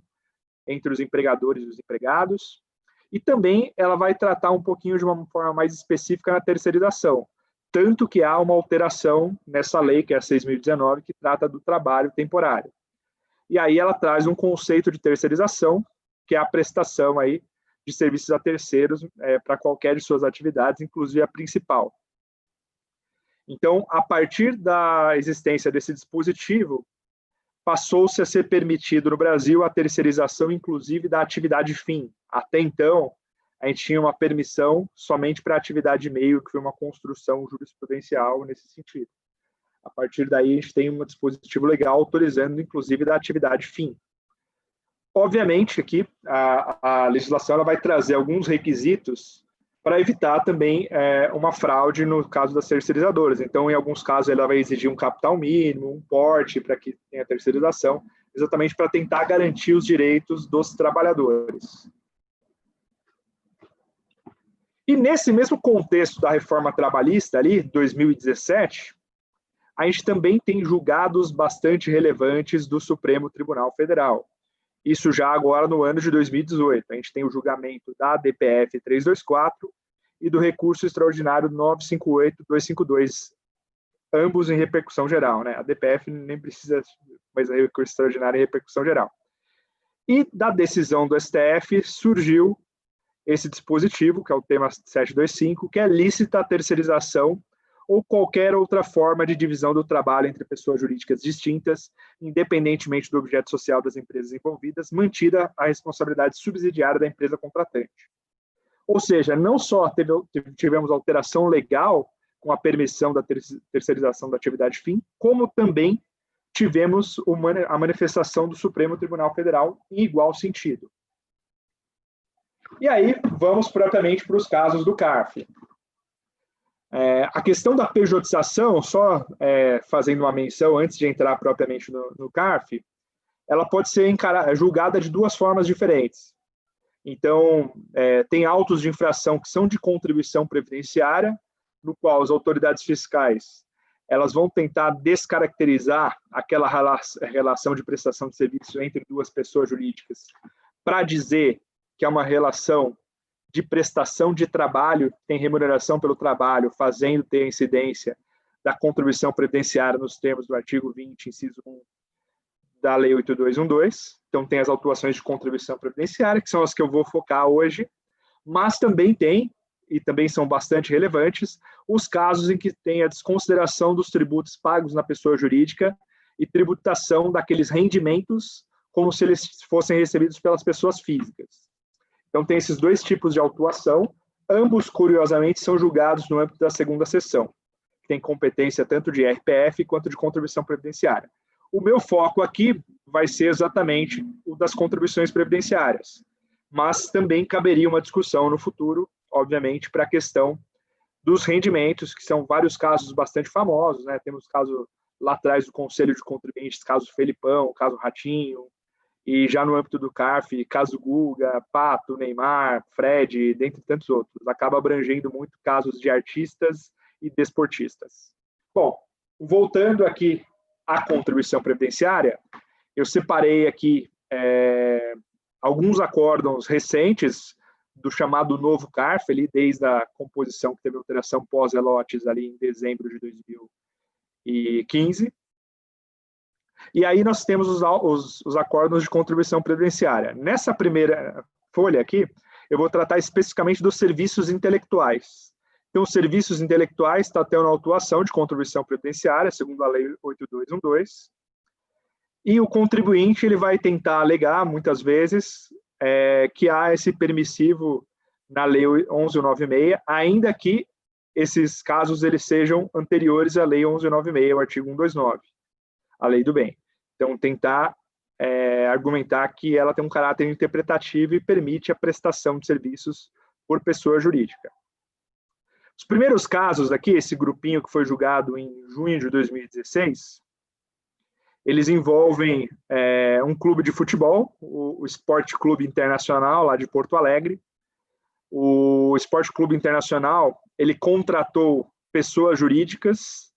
entre os empregadores e os empregados, e também ela vai tratar um pouquinho de uma forma mais específica na terceirização, tanto que há uma alteração nessa lei, que é a 6.019, que trata do trabalho temporário. E aí ela traz um conceito de terceirização, que é a prestação aí de serviços a terceiros para qualquer de suas atividades, inclusive a principal. Então, a partir da existência desse dispositivo, passou-se a ser permitido no Brasil a terceirização, inclusive, da atividade fim. Até então, a gente tinha uma permissão somente para a atividade meio, que foi uma construção jurisprudencial nesse sentido. A partir daí, a gente tem um dispositivo legal autorizando, inclusive, da atividade fim. Obviamente, aqui, a legislação ela vai trazer alguns requisitos para evitar também uma fraude no caso das terceirizadoras. Então, em alguns casos, ela vai exigir um capital mínimo, um porte para que tenha terceirização, exatamente para tentar garantir os direitos dos trabalhadores. E nesse mesmo contexto da reforma trabalhista, ali, 2017, a gente também tem julgados bastante relevantes do Supremo Tribunal Federal. Isso já agora no ano de 2018. A gente tem o julgamento da DPF 324 e do recurso extraordinário 958-252, ambos em repercussão geral, né? A DPF nem precisa, mas o recurso extraordinário em repercussão geral. E da decisão do STF surgiu esse dispositivo, que é o tema 725, que é lícita a terceirização ou qualquer outra forma de divisão do trabalho entre pessoas jurídicas distintas, independentemente do objeto social das empresas envolvidas, mantida a responsabilidade subsidiária da empresa contratante. Ou seja, não só tivemos alteração legal com a permissão da terceirização da atividade fim, como também tivemos a manifestação do Supremo Tribunal Federal em igual sentido. E aí, vamos propriamente para os casos do CARF. A questão da pejotização, só fazendo uma menção antes de entrar propriamente no CARF, ela pode ser julgada de duas formas diferentes. Então, tem autos de infração que são de contribuição previdenciária, no qual as autoridades fiscais elas vão tentar descaracterizar aquela relação de prestação de serviço entre duas pessoas jurídicas para dizer que é uma relação de prestação de trabalho, tem remuneração pelo trabalho, fazendo ter a incidência da contribuição previdenciária nos termos do artigo 20, inciso 1 da Lei 8212. Então, tem as autuações de contribuição previdenciária, que são as que eu vou focar hoje, mas também tem, e também são bastante relevantes, os casos em que tem a desconsideração dos tributos pagos na pessoa jurídica e tributação daqueles rendimentos como se eles fossem recebidos pelas pessoas físicas. Então, tem esses dois tipos de autuação, ambos, curiosamente, são julgados no âmbito da segunda seção, que tem competência tanto de RPF quanto de contribuição previdenciária. O meu foco aqui vai ser exatamente o das contribuições previdenciárias, mas também caberia uma discussão no futuro, obviamente, para a questão dos rendimentos, que são vários casos bastante famosos, né? Temos caso lá atrás do Conselho de Contribuintes, caso Felipão, caso Ratinho, e já no âmbito do CARF, caso Guga, Pato, Neymar, Fred, dentre tantos outros. Acaba abrangendo muito casos de artistas e desportistas. Bom, voltando aqui à contribuição previdenciária, eu separei aqui alguns acórdãos recentes do chamado novo CARF, ali, desde a composição que teve alteração pós-relotes ali em dezembro de 2015. E aí nós temos os acordos de contribuição previdenciária. Nessa primeira folha aqui, eu vou tratar especificamente dos serviços intelectuais. Então, os serviços intelectuais estão tendo autuação de contribuição previdenciária, segundo a Lei 8212, e o contribuinte ele vai tentar alegar, muitas vezes, que há esse permissivo na Lei 1196, ainda que esses casos eles sejam anteriores à Lei 1196, o artigo 129, a Lei do Bem. Então, tentar argumentar que ela tem um caráter interpretativo e permite a prestação de serviços por pessoa jurídica. Os primeiros casos aqui, esse grupinho que foi julgado em junho de 2016, eles envolvem um clube de futebol, o Esporte Clube Internacional, lá de Porto Alegre. O Esporte Clube Internacional, ele contratou pessoas jurídicas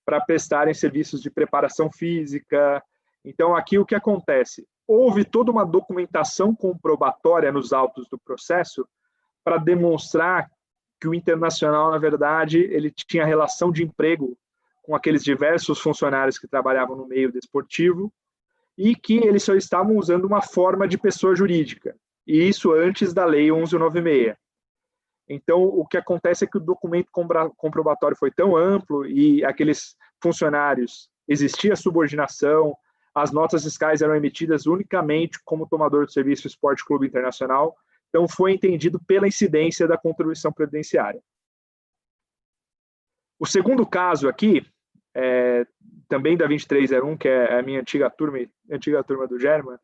para prestarem serviços de preparação física. Então, aqui o que acontece? Houve toda uma documentação comprobatória nos autos do processo para demonstrar que o Internacional, na verdade, ele tinha relação de emprego com aqueles diversos funcionários que trabalhavam no meio desportivo e que eles só estavam usando uma forma de pessoa jurídica, e isso antes da Lei 1196. Então, o que acontece é que o documento comprobatório foi tão amplo e aqueles funcionários, existia subordinação, as notas fiscais eram emitidas unicamente como tomador de serviço Esporte Clube Internacional, então foi entendido pela incidência da contribuição previdenciária. O segundo caso aqui, também da 2301, que é a minha antiga turma do German,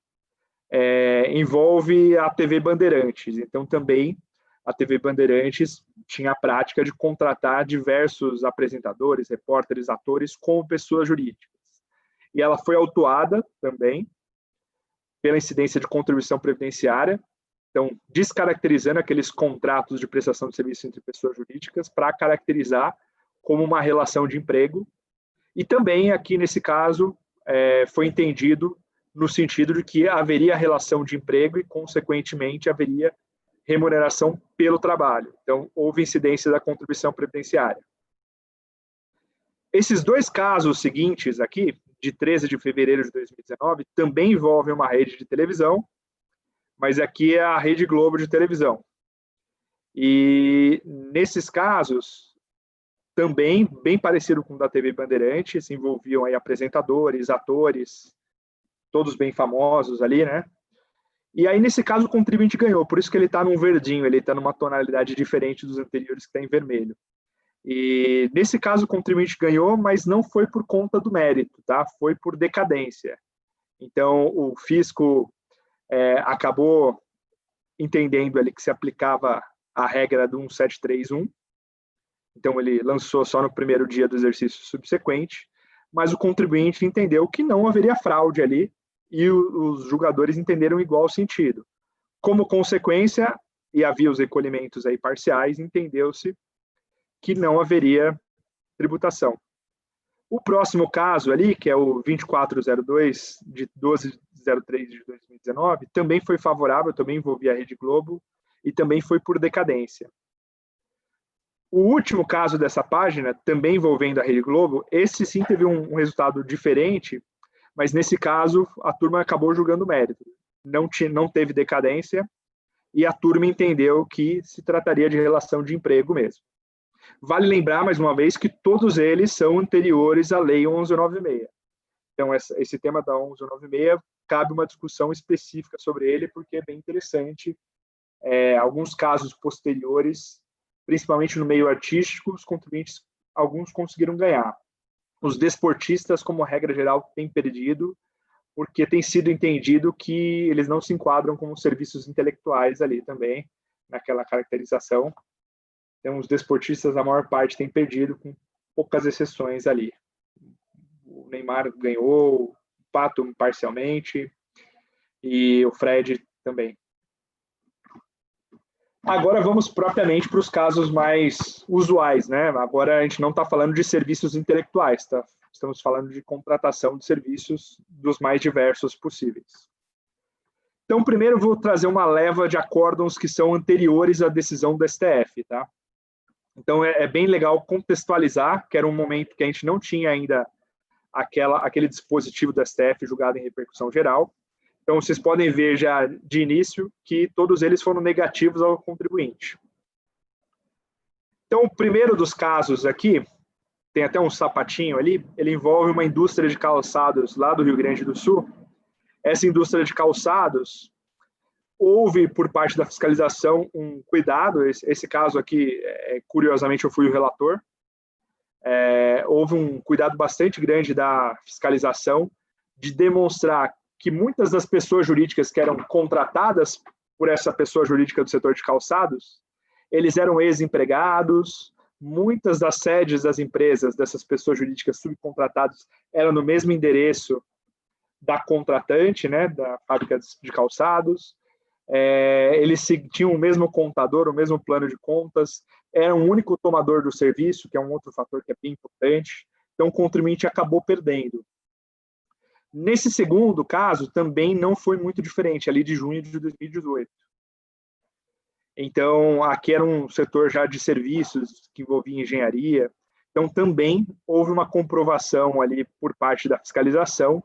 envolve a TV Bandeirantes. Então, também, a TV Bandeirantes tinha a prática de contratar diversos apresentadores, repórteres, atores como pessoas jurídicas. E ela foi autuada também pela incidência de contribuição previdenciária, então, descaracterizando aqueles contratos de prestação de serviço entre pessoas jurídicas para caracterizar como uma relação de emprego. E também, aqui nesse caso, foi entendido no sentido de que haveria relação de emprego e, consequentemente, haveria remuneração pelo trabalho. Então, houve incidência da contribuição previdenciária. Esses dois casos seguintes aqui, de 13 de fevereiro de 2019, também envolvem uma rede de televisão, mas aqui é a Rede Globo de televisão. E, nesses casos, também, bem parecido com o da TV Bandeirantes, envolviam aí apresentadores, atores, todos bem famosos ali, né? E aí, nesse caso, o contribuinte ganhou, por isso que ele está num verdinho, ele está numa tonalidade diferente dos anteriores, que está em vermelho. E, nesse caso, o contribuinte ganhou, mas não foi por conta do mérito, tá? Foi por decadência. Então, o fisco acabou entendendo ali que se aplicava a regra do 1731, então ele lançou só no primeiro dia do exercício subsequente, mas o contribuinte entendeu que não haveria fraude ali e os julgadores entenderam igual sentido. Como consequência, e havia os recolhimentos aí parciais, entendeu-se que não haveria tributação. O próximo caso ali, que é o 2402 de 12/03 de 2019, também foi favorável, também envolvia a Rede Globo e também foi por decadência. O último caso dessa página, também envolvendo a Rede Globo, esse sim teve um resultado diferente, mas nesse caso a turma acabou julgando mérito. Não teve decadência e a turma entendeu que se trataria de relação de emprego mesmo. Vale lembrar, mais uma vez, que todos eles são anteriores à Lei 1196. Então, esse tema da 1196, cabe uma discussão específica sobre ele, porque é bem interessante. Alguns casos posteriores, principalmente no meio artístico, os contribuintes, alguns conseguiram ganhar. Os desportistas, como regra geral, têm perdido, porque tem sido entendido que eles não se enquadram como serviços intelectuais ali também, naquela caracterização. Então, os desportistas, a maior parte, tem perdido, com poucas exceções ali. O Neymar ganhou, o Pato parcialmente, e o Fred também. Agora vamos propriamente para os casos mais usuais, né? Agora a gente não está falando de serviços intelectuais, tá? Estamos falando de contratação de serviços dos mais diversos possíveis. Então, primeiro eu vou trazer uma leva de acórdãos que são anteriores à decisão do STF, tá? Então, é bem legal contextualizar, que era um momento que a gente não tinha ainda aquele dispositivo do STF julgado em repercussão geral. Então, vocês podem ver já de início que todos eles foram negativos ao contribuinte. Então, o primeiro dos casos aqui, tem até um sapatinho ali, ele envolve uma indústria de calçados lá do Rio Grande do Sul. Essa indústria de calçados, houve por parte da fiscalização um cuidado, esse caso aqui, curiosamente, eu fui o relator, houve um cuidado bastante grande da fiscalização de demonstrar que muitas das pessoas jurídicas que eram contratadas por essa pessoa jurídica do setor de calçados, eles eram ex-empregados, muitas das sedes das empresas, dessas pessoas jurídicas subcontratadas, eram no mesmo endereço da contratante, né, da fábrica de calçados, eles tinham o mesmo contador, o mesmo plano de contas, era um único tomador do serviço, que é um outro fator que é bem importante, então o contribuinte acabou perdendo. Nesse segundo caso, também não foi muito diferente, ali de junho de 2018. Então, aqui era um setor já de serviços, que envolvia engenharia, então também houve uma comprovação ali por parte da fiscalização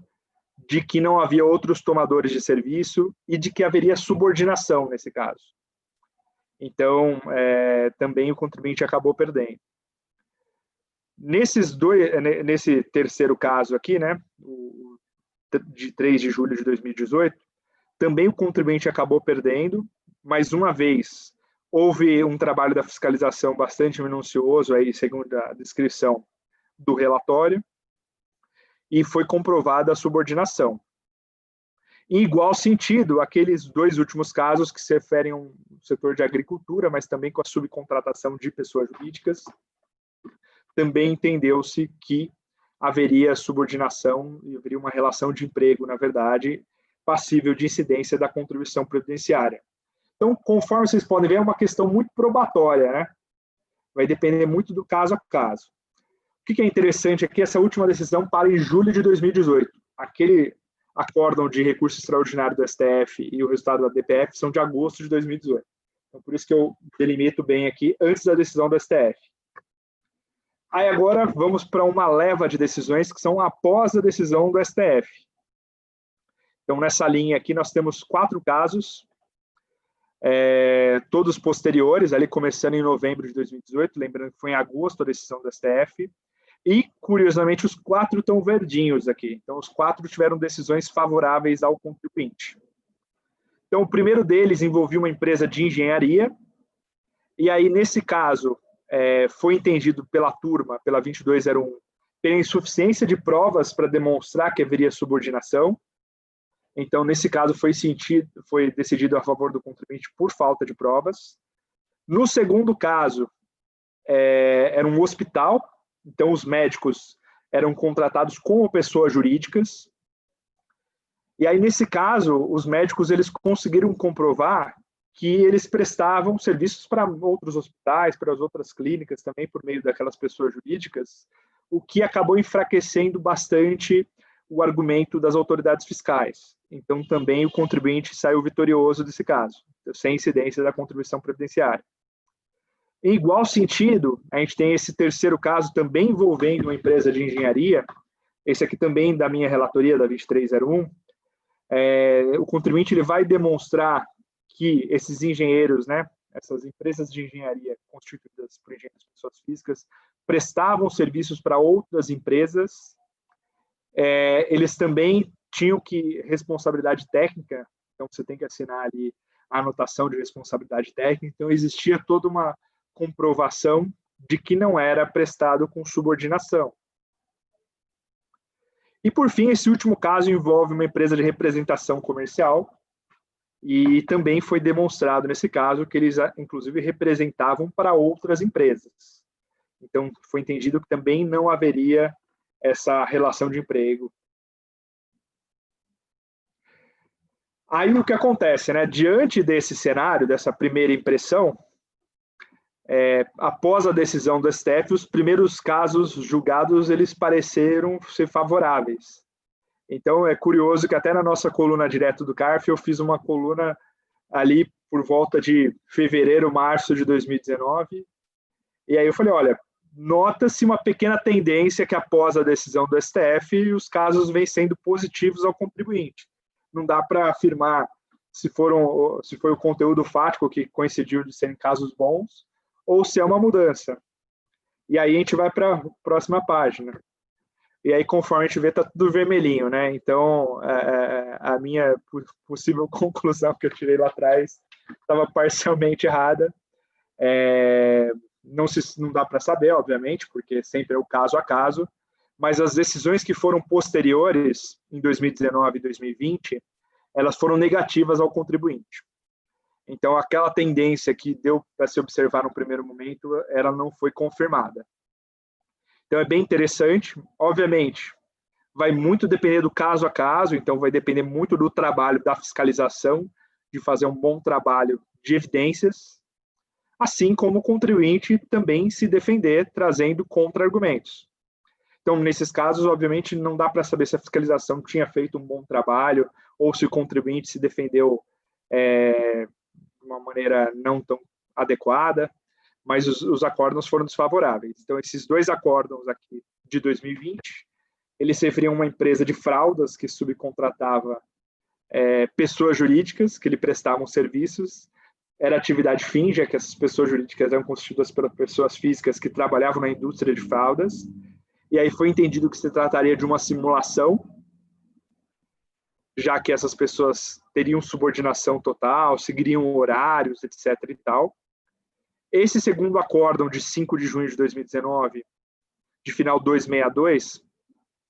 de que não havia outros tomadores de serviço e de que haveria subordinação nesse caso. Então, também o contribuinte acabou perdendo. Nesse terceiro caso aqui, né, de 3 de julho de 2018, também o contribuinte acabou perdendo. Mais uma vez, houve um trabalho da fiscalização bastante minucioso, aí, segundo a descrição do relatório, e foi comprovada a subordinação. Em igual sentido, aqueles dois últimos casos que se referem ao setor de agricultura, mas também com a subcontratação de pessoas jurídicas, também entendeu-se que haveria subordinação e haveria uma relação de emprego, na verdade, passível de incidência da contribuição previdenciária. Então, conforme vocês podem ver, é uma questão muito probatória, né? Vai depender muito do caso a caso. O que é interessante aqui, essa última decisão para em julho de 2018. Aquele acórdão de recurso extraordinário do STF e o resultado da DPF são de agosto de 2018. Então, por isso que eu delimito bem aqui, antes da decisão do STF. Aí agora vamos para uma leva de decisões que são após a decisão do STF. Então, nessa linha aqui, nós temos 4 casos, todos posteriores, ali começando em novembro de 2018, lembrando que foi em agosto a decisão do STF, e, curiosamente, os 4 estão verdinhos aqui. Então, os 4 tiveram decisões favoráveis ao contribuinte. Então, o primeiro deles envolvia uma empresa de engenharia, e aí, nesse caso, foi entendido pela turma, pela 2201, pela insuficiência de provas para demonstrar que haveria subordinação. Então, nesse caso, foi decidido a favor do contribuinte por falta de provas. No segundo caso, era um hospital, então os médicos eram contratados como pessoas jurídicas. E aí, nesse caso, os médicos eles conseguiram comprovar que eles prestavam serviços para outros hospitais, para as outras clínicas também, por meio daquelas pessoas jurídicas, o que acabou enfraquecendo bastante o argumento das autoridades fiscais. Então, também o contribuinte saiu vitorioso desse caso, sem incidência da contribuição previdenciária. Em igual sentido, a gente tem esse terceiro caso também envolvendo uma empresa de engenharia, esse aqui também da minha relatoria, da 2301, o contribuinte ele vai demonstrar que esses engenheiros, né, essas empresas de engenharia constituídas por engenheiros de pessoas físicas, prestavam serviços para outras empresas, eles também tinham responsabilidade técnica, então você tem que assinar ali a anotação de responsabilidade técnica, então existia toda uma comprovação de que não era prestado com subordinação. E, por fim, esse último caso envolve uma empresa de representação comercial, e também foi demonstrado nesse caso que eles, inclusive, representavam para outras empresas. Então, foi entendido que também não haveria essa relação de emprego. Aí o que acontece, né? Diante desse cenário, dessa primeira impressão, após a decisão do STF, os primeiros casos julgados eles pareceram ser favoráveis. Então, é curioso que até na nossa coluna direto do CARF, eu fiz uma coluna ali por volta de fevereiro, março de 2019, e aí eu falei, olha, nota-se uma pequena tendência que após a decisão do STF, os casos vêm sendo positivos ao contribuinte. Não dá para afirmar se foi o conteúdo fático que coincidiu de serem casos bons, ou se é uma mudança. E aí a gente vai para a próxima página. E aí, conforme a gente vê, está tudo vermelhinho, né? Então, a minha possível conclusão que eu tirei lá atrás estava parcialmente errada. Não dá para saber, obviamente, porque sempre é o caso a caso, mas as decisões que foram posteriores, em 2019 e 2020, elas foram negativas ao contribuinte. Então, aquela tendência que deu para se observar no primeiro momento, ela não foi confirmada. Então, é bem interessante. Obviamente, vai muito depender do caso a caso, então vai depender muito do trabalho da fiscalização, de fazer um bom trabalho de evidências, assim como o contribuinte também se defender trazendo contra-argumentos. Então, nesses casos, obviamente, não dá para saber se a fiscalização tinha feito um bom trabalho ou se o contribuinte se defendeu de uma maneira não tão adequada, mas os acórdãos foram desfavoráveis. Então, esses dois acórdãos aqui de 2020, eles se referiam a uma empresa de fraldas que subcontratava pessoas jurídicas que lhe prestavam serviços. Era atividade fim, já que essas pessoas jurídicas eram constituídas por pessoas físicas que trabalhavam na indústria de fraldas. E aí foi entendido que se trataria de uma simulação, já que essas pessoas teriam subordinação total, seguiriam horários, etc. e tal. Esse segundo acórdão de 5 de junho de 2019, de final 262,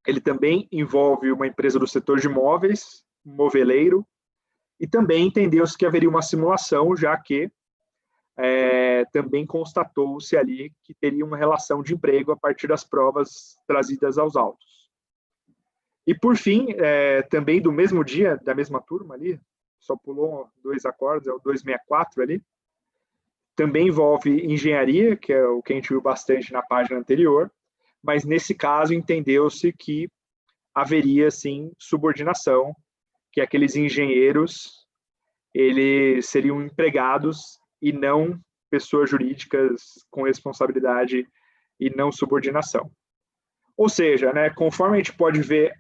ele também envolve uma empresa do setor de imóveis, um moveleiro, e também entendeu-se que haveria uma simulação, já que também constatou-se ali que teria uma relação de emprego a partir das provas trazidas aos autos. E, por fim, também do mesmo dia, da mesma turma ali, só pulou 2 acordos, é o 264 ali, também envolve engenharia, que é o que a gente viu bastante na página anterior, mas nesse caso entendeu-se que haveria, sim, subordinação, que aqueles engenheiros, eles seriam empregados e não pessoas jurídicas com responsabilidade e não subordinação. Ou seja, né, conforme a gente pode ver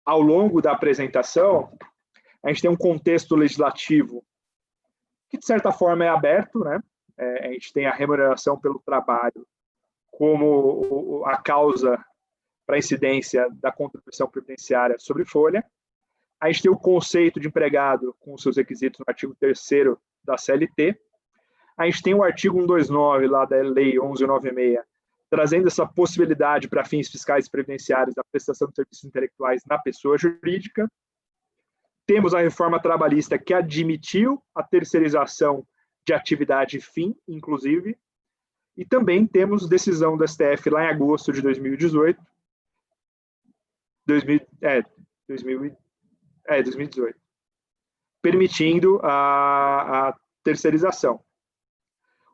ao longo da apresentação, a gente tem um contexto legislativo que, de certa forma, é aberto, né? A gente tem a remuneração pelo trabalho como a causa para a incidência da contribuição previdenciária sobre folha. A gente tem o conceito de empregado com seus requisitos no artigo 3º da CLT. A gente tem o artigo 129 lá da Lei 1196, trazendo essa possibilidade para fins fiscais e previdenciários da prestação de serviços intelectuais na pessoa jurídica. Temos a reforma trabalhista que admitiu a terceirização de atividade fim, inclusive, e também temos decisão do STF lá em agosto de 2018, 2018, permitindo a terceirização.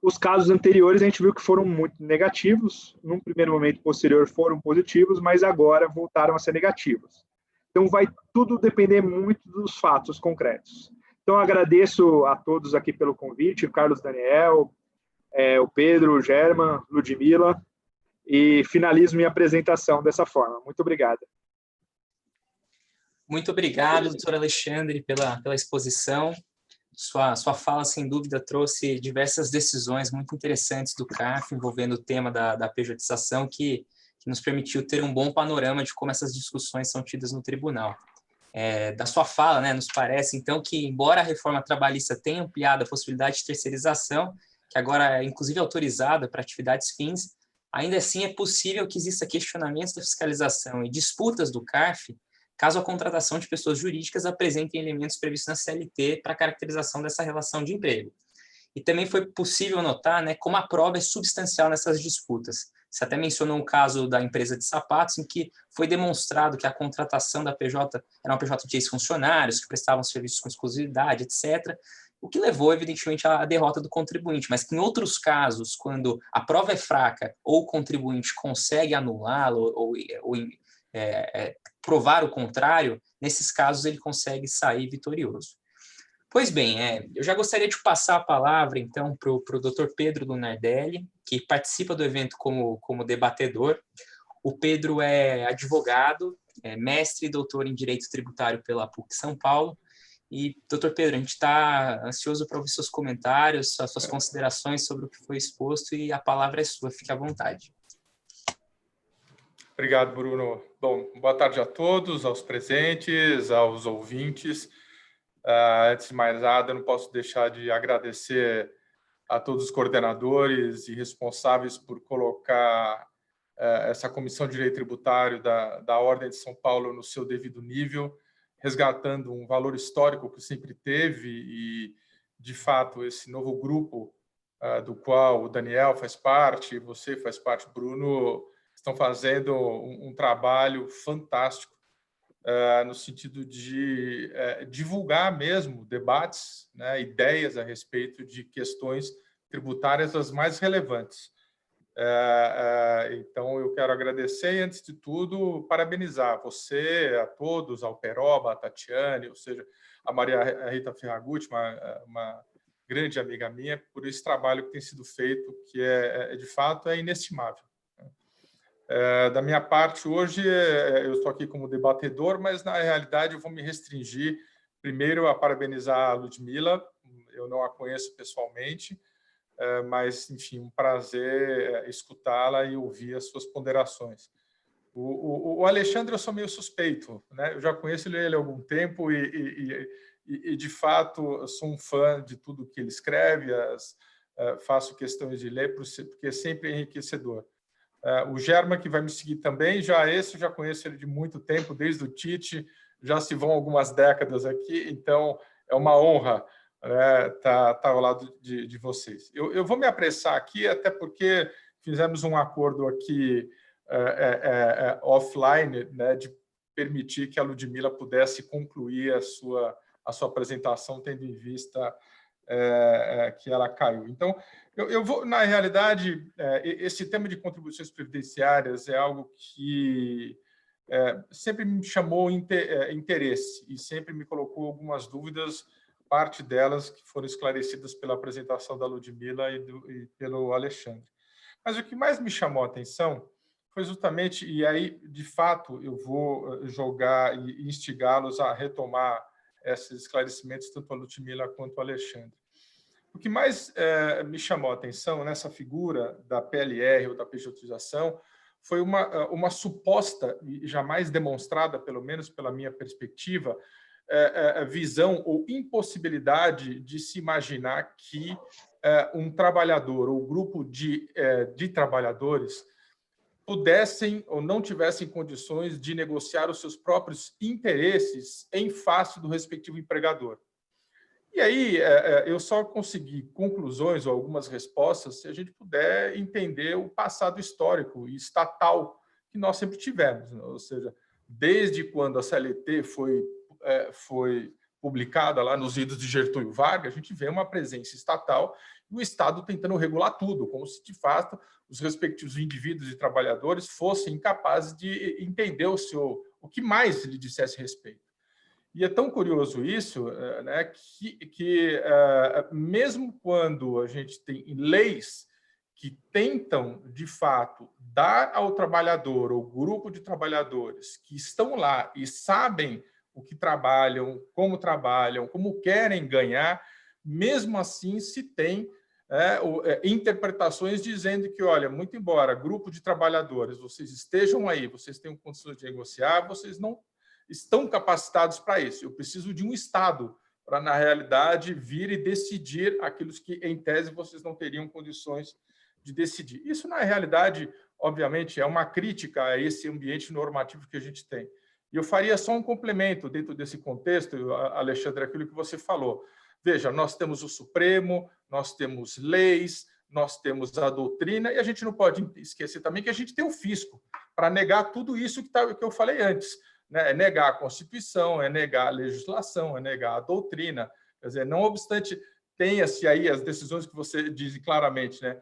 Os casos anteriores a gente viu que foram muito negativos, num primeiro momento posterior foram positivos, mas agora voltaram a ser negativos. Então vai tudo depender muito dos fatos concretos. Então agradeço a todos aqui pelo convite, o Carlos Daniel, o Pedro, o German, Ludmila, e finalizo minha apresentação dessa forma. Muito obrigado. Muito obrigado, doutor Alexandre, pela exposição. Sua fala, sem dúvida, trouxe diversas decisões muito interessantes do CARF, envolvendo o tema da pejotização, que nos permitiu ter um bom panorama de como essas discussões são tidas no tribunal. Da sua fala, né, nos parece, então, que, embora a reforma trabalhista tenha ampliado a possibilidade de terceirização, que agora é, inclusive, autorizada para atividades fins, ainda assim é possível que exista questionamentos da fiscalização e disputas do CARF caso a contratação de pessoas jurídicas apresentem elementos previstos na CLT para a caracterização dessa relação de emprego. E também foi possível notar, né, como a prova é substancial nessas disputas. Você até mencionou o caso da empresa de sapatos, em que foi demonstrado que a contratação da PJ era uma PJ de ex-funcionários, que prestavam serviços com exclusividade, etc., o que levou, evidentemente, à derrota do contribuinte, mas que em outros casos, quando a prova é fraca ou o contribuinte consegue anulá-lo ou provar o contrário, nesses casos ele consegue sair vitorioso. Pois bem, eu já gostaria de passar a palavra, então, para o Dr. Pedro Lunardelli, que participa do evento como debatedor. O Pedro é advogado, mestre e doutor em Direito Tributário pela PUC São Paulo. E, doutor Pedro, a gente está ansioso para ouvir seus comentários, as suas considerações sobre o que foi exposto, e a palavra é sua, fique à vontade. Obrigado, Bruno. Bom, boa tarde a todos, aos presentes, aos ouvintes. Antes de mais nada, eu não posso deixar de agradecer a todos os coordenadores e responsáveis por colocar essa Comissão de Direito Tributário da Ordem de São Paulo no seu devido nível, resgatando um valor histórico que sempre teve e, de fato, esse novo grupo do qual o Daniel faz parte, você faz parte, Bruno, estão fazendo um trabalho fantástico no sentido de divulgar mesmo debates, né, ideias a respeito de questões tributárias as mais relevantes. Então, eu quero agradecer e, antes de tudo, parabenizar você, a todos, ao Peroba, a Tatiane, ou seja, a Maria Rita Ferragutti, uma grande amiga minha, por esse trabalho que tem sido feito, que de fato é inestimável. Da minha parte, hoje, eu estou aqui como debatedor, mas, na realidade, eu vou me restringir, primeiro, a parabenizar a Ludmila. Eu não a conheço pessoalmente, mas, enfim, um prazer escutá-la e ouvir as suas ponderações. O Alexandre, eu sou meio suspeito, né? Eu já conheço ele há algum tempo e de fato, sou um fã de tudo que ele escreve, faço questões de ler, porque é sempre enriquecedor. O German, que vai me seguir também, eu já conheço ele de muito tempo, desde o Tite, já se vão algumas décadas aqui, então é uma honra tá ao lado de vocês. Eu vou me apressar aqui, até porque fizemos um acordo aqui offline, né, de permitir que a Ludmila pudesse concluir a sua apresentação, tendo em vista que ela caiu. Então, eu vou, na realidade, esse tema de contribuições previdenciárias é algo que sempre me chamou interesse e sempre me colocou algumas dúvidas, parte delas que foram esclarecidas pela apresentação da Ludmila e pelo Alexandre. Mas o que mais me chamou a atenção foi justamente, e aí, de fato, eu vou jogar e instigá-los a retomar esses esclarecimentos, tanto a Ludmila quanto o Alexandre. O que mais me chamou a atenção nessa figura da PLR ou da pejotização foi uma suposta, e jamais demonstrada, pelo menos pela minha perspectiva, visão ou impossibilidade de se imaginar que um trabalhador ou grupo de trabalhadores pudessem ou não tivessem condições de negociar os seus próprios interesses em face do respectivo empregador. E aí eu só consegui conclusões ou algumas respostas se a gente puder entender o passado histórico e estatal que nós sempre tivemos, né? Ou seja, desde quando a CLT foi publicada lá nos idos de Getúlio Vargas, a gente vê uma presença estatal e o Estado tentando regular tudo, como se, de fato, os respectivos indivíduos e trabalhadores fossem incapazes de entender o que mais lhe dissesse respeito. E é tão curioso isso, né, que mesmo quando a gente tem leis que tentam, de fato, dar ao trabalhador ou grupo de trabalhadores que estão lá e sabem o que trabalham, como querem ganhar, mesmo assim se tem interpretações dizendo que, olha, muito embora grupo de trabalhadores, vocês estejam aí, vocês tenham condições de negociar, vocês não estão capacitados para isso. Eu preciso de um Estado para, na realidade, vir e decidir aquilo que, em tese, vocês não teriam condições de decidir. Isso, na realidade, obviamente, é uma crítica a esse ambiente normativo que a gente tem. E eu faria só um complemento dentro desse contexto, Alexandre, aquilo que você falou. Veja, nós temos o Supremo, nós temos leis, nós temos a doutrina, e a gente não pode esquecer também que a gente tem o fisco para negar tudo isso que eu falei antes. É negar a Constituição, é negar a legislação, é negar a doutrina. Quer dizer, não obstante tenha-se aí as decisões que você diz claramente, né?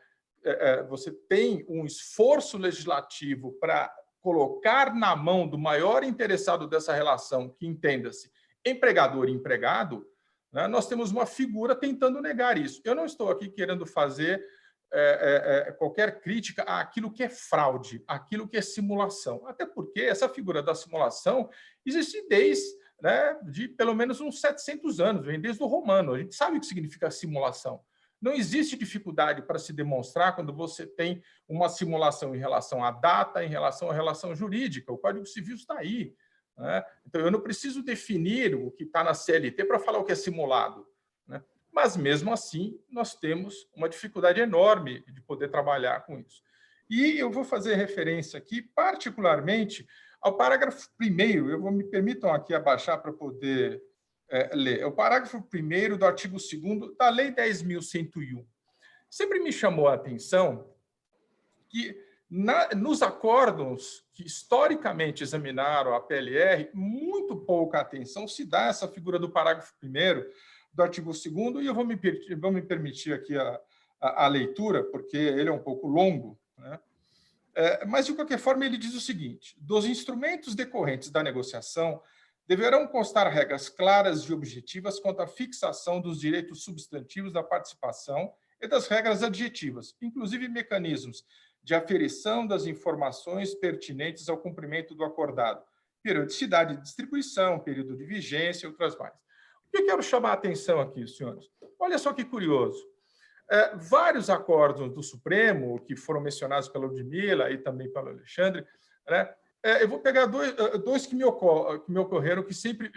Você tem um esforço legislativo para colocar na mão do maior interessado dessa relação, que entenda-se empregador e empregado, né, nós temos uma figura tentando negar isso. Eu não estou aqui querendo fazer qualquer crítica àquilo que é fraude, àquilo que é simulação. Até porque essa figura da simulação existe desde, né, de pelo menos uns 700 anos, vem desde o romano. A gente sabe o que significa simulação. Não existe dificuldade para se demonstrar quando você tem uma simulação em relação à data, em relação à relação jurídica. O Código Civil está aí, né? Então, eu não preciso definir o que está na CLT para falar o que é simulado, né? Mas, mesmo assim, nós temos uma dificuldade enorme de poder trabalhar com isso. E eu vou fazer referência aqui, particularmente, ao parágrafo 1º. Me permitam aqui abaixar para poder ler. É o parágrafo 1º do artigo 2º da Lei 10.101. Sempre me chamou a atenção que, nos acórdãos que historicamente examinaram a PLR, muito pouca atenção se dá a essa figura do parágrafo 1º do artigo 2º, e eu vou me permitir aqui a leitura, porque ele é um pouco longo, né? Mas, de qualquer forma, ele diz o seguinte: dos instrumentos decorrentes da negociação deverão constar regras claras e objetivas quanto à fixação dos direitos substantivos da participação e das regras adjetivas, inclusive mecanismos de aferição das informações pertinentes ao cumprimento do acordado, periodicidade de distribuição, período de vigência e outras mais. O que eu quero chamar a atenção aqui, senhores? Olha só que curioso. Vários acordos do Supremo, que foram mencionados pela Ludmila e também pelo Alexandre, né? Eu vou pegar dois que me ocorreram, que sempre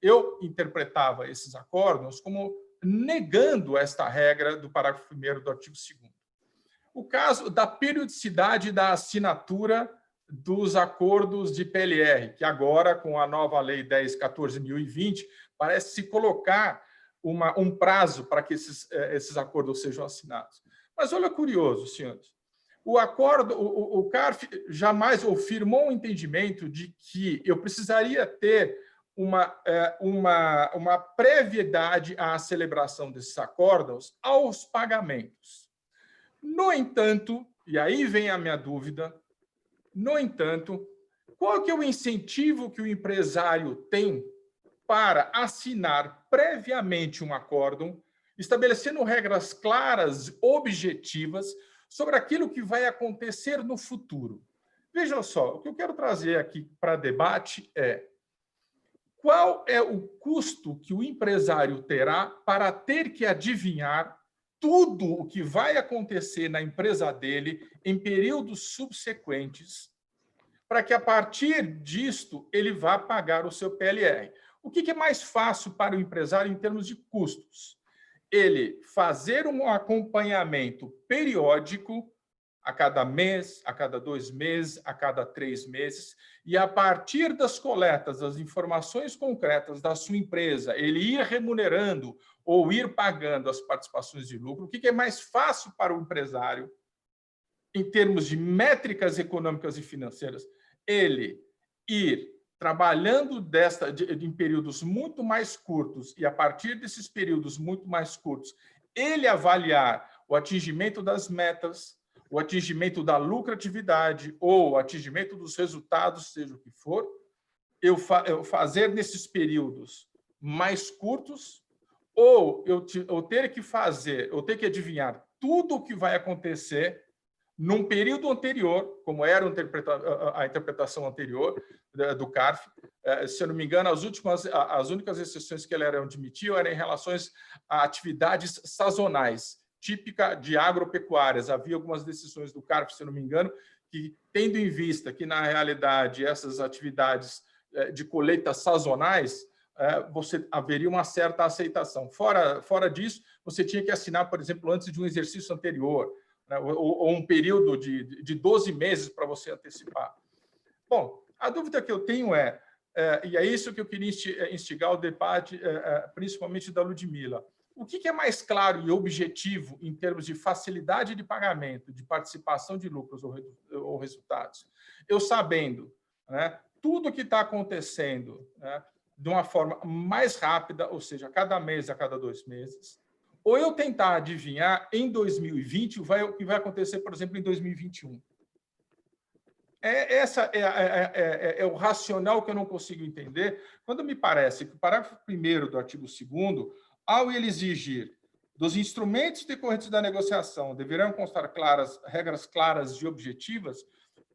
eu interpretava esses acordos como negando esta regra do parágrafo 1º do artigo 2º. O caso da periodicidade da assinatura dos acordos de PLR, que agora, com a nova Lei 10.14.020, parece se colocar um prazo para que esses acordos sejam assinados. Mas olha curioso, senhores. O CARF jamais firmou um entendimento de que eu precisaria ter uma previedade à celebração desses acordos aos pagamentos. No entanto, e aí vem a minha dúvida, no entanto, qual que é o incentivo que o empresário tem para assinar previamente um acórdão, estabelecendo regras claras, objetivas, sobre aquilo que vai acontecer no futuro? Vejam só, o que eu quero trazer aqui para debate é: qual é o custo que o empresário terá para ter que adivinhar tudo o que vai acontecer na empresa dele em períodos subsequentes, para que, a partir disto, ele vá pagar o seu PLR? O que é mais fácil para o empresário em termos de custos? Ele fazer um acompanhamento periódico a cada mês, a cada 2 meses, a cada 3 meses, e, a partir das coletas, das informações concretas da sua empresa, ele ir remunerando ou ir pagando as participações de lucro? O que é mais fácil para o empresário, em termos de métricas econômicas e financeiras? Ele ir trabalhando em períodos muito mais curtos, e, a partir desses períodos muito mais curtos, ele avaliar o atingimento das metas, o atingimento da lucratividade ou o atingimento dos resultados, seja o que for, eu fazer nesses períodos mais curtos, ou eu ter que adivinhar tudo o que vai acontecer num período anterior, como era a interpretação anterior do CARF. Se eu não me engano, as únicas exceções que ele admitiu eram em relação a atividades sazonais, típica de agropecuárias. Havia algumas decisões do CARF, se eu não me engano, que, tendo em vista que, na realidade, essas atividades de colheita sazonais, haveria uma certa aceitação. Fora disso, você tinha que assinar, por exemplo, antes de um exercício anterior, né, ou um período de 12 meses para você antecipar. Bom, a dúvida que eu tenho e é isso que eu queria instigar o debate, principalmente da Ludmila: o que é mais claro e objetivo em termos de facilidade de pagamento, de participação de lucros ou resultados? Eu sabendo, né, tudo o que está acontecendo, né, de uma forma mais rápida, ou seja, a cada mês, a cada 2 meses, ou eu tentar adivinhar em 2020 o que vai acontecer, por exemplo, em 2021. Essa é o racional que eu não consigo entender, quando me parece que o parágrafo 1º do artigo 2º, ao ele exigir dos instrumentos decorrentes da negociação deverão constar regras claras e objetivas,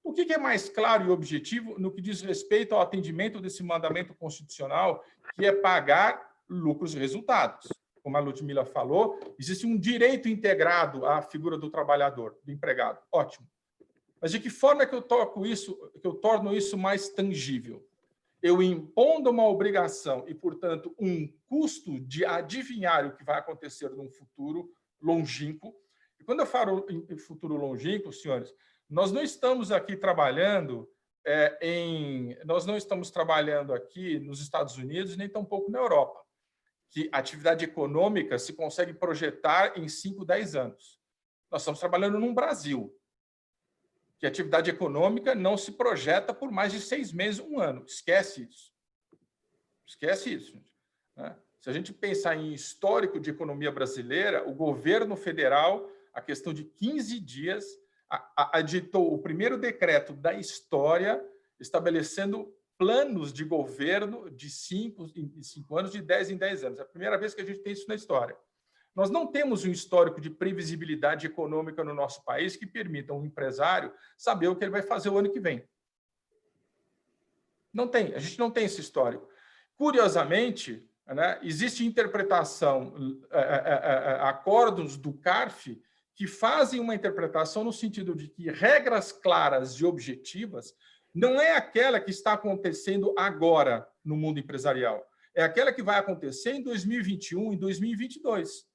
o que é mais claro e objetivo no que diz respeito ao atendimento desse mandamento constitucional, que é pagar lucros e resultados? Como a Ludmila falou, existe um direito integrado à figura do trabalhador, do empregado. Ótimo. Mas de que forma que eu torno isso mais tangível? Eu impondo uma obrigação e, portanto, um custo de adivinhar o que vai acontecer num futuro longínquo. E quando eu falo em futuro longínquo, senhores, nós não estamos aqui trabalhando nós não estamos trabalhando aqui nos Estados Unidos, nem tampouco na Europa, que a atividade econômica se consegue projetar em 5, 10 anos. Nós estamos trabalhando num Brasil, que a atividade econômica não se projeta por mais de 6 meses, 1 ano. Esquece isso. Esquece isso. Né? Se a gente pensar em histórico de economia brasileira, o governo federal, a questão de 15 dias, editou o primeiro decreto da história estabelecendo planos de governo de 5 em 5 anos, de 10 em 10 anos. É a primeira vez que a gente tem isso na história. Nós não temos um histórico de previsibilidade econômica no nosso país que permita um empresário saber o que ele vai fazer o ano que vem. Não tem, a gente não tem esse histórico. Curiosamente, né, existe interpretação, acordos do CARF que fazem uma interpretação no sentido de que regras claras e objetivas não é aquela que está acontecendo agora no mundo empresarial, é aquela que vai acontecer em 2021 e 2022.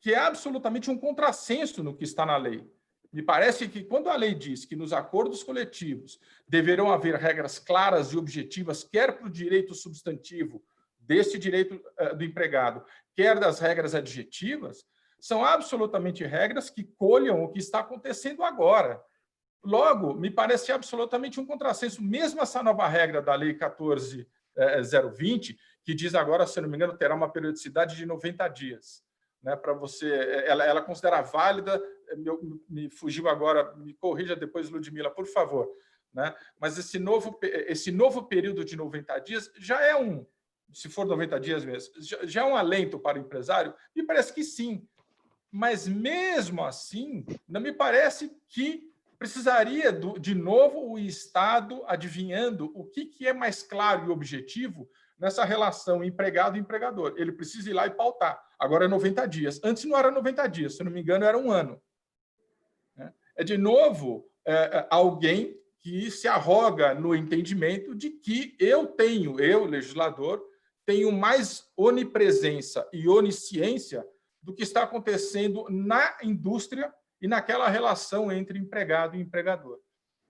Que é absolutamente um contrassenso no que está na lei. Me parece que, quando a lei diz que nos acordos coletivos deverão haver regras claras e objetivas, quer para o direito substantivo deste direito do empregado, quer das regras adjetivas, são absolutamente regras que colham o que está acontecendo agora. Logo, me parece absolutamente um contrassenso, mesmo essa nova regra da Lei 14.020, que diz agora, se não me engano, terá uma periodicidade de 90 dias. Né, para você, ela considera válida, me fugiu agora, me corrija depois, Ludmila, por favor. Né? Mas esse novo período de 90 dias já é se for 90 dias mesmo, já é um alento para o empresário? Me parece que sim. Mas, mesmo assim, não me parece que precisaria, de novo, o Estado adivinhando o que é mais claro e objetivo nessa relação empregado e empregador. Ele precisa ir lá e pautar. Agora é 90 dias. Antes não era 90 dias, se não me engano, era 1 ano. É, de novo, alguém que se arroga no entendimento de que eu, legislador, tenho mais onipresença e onisciência do que está acontecendo na indústria e naquela relação entre empregado e empregador.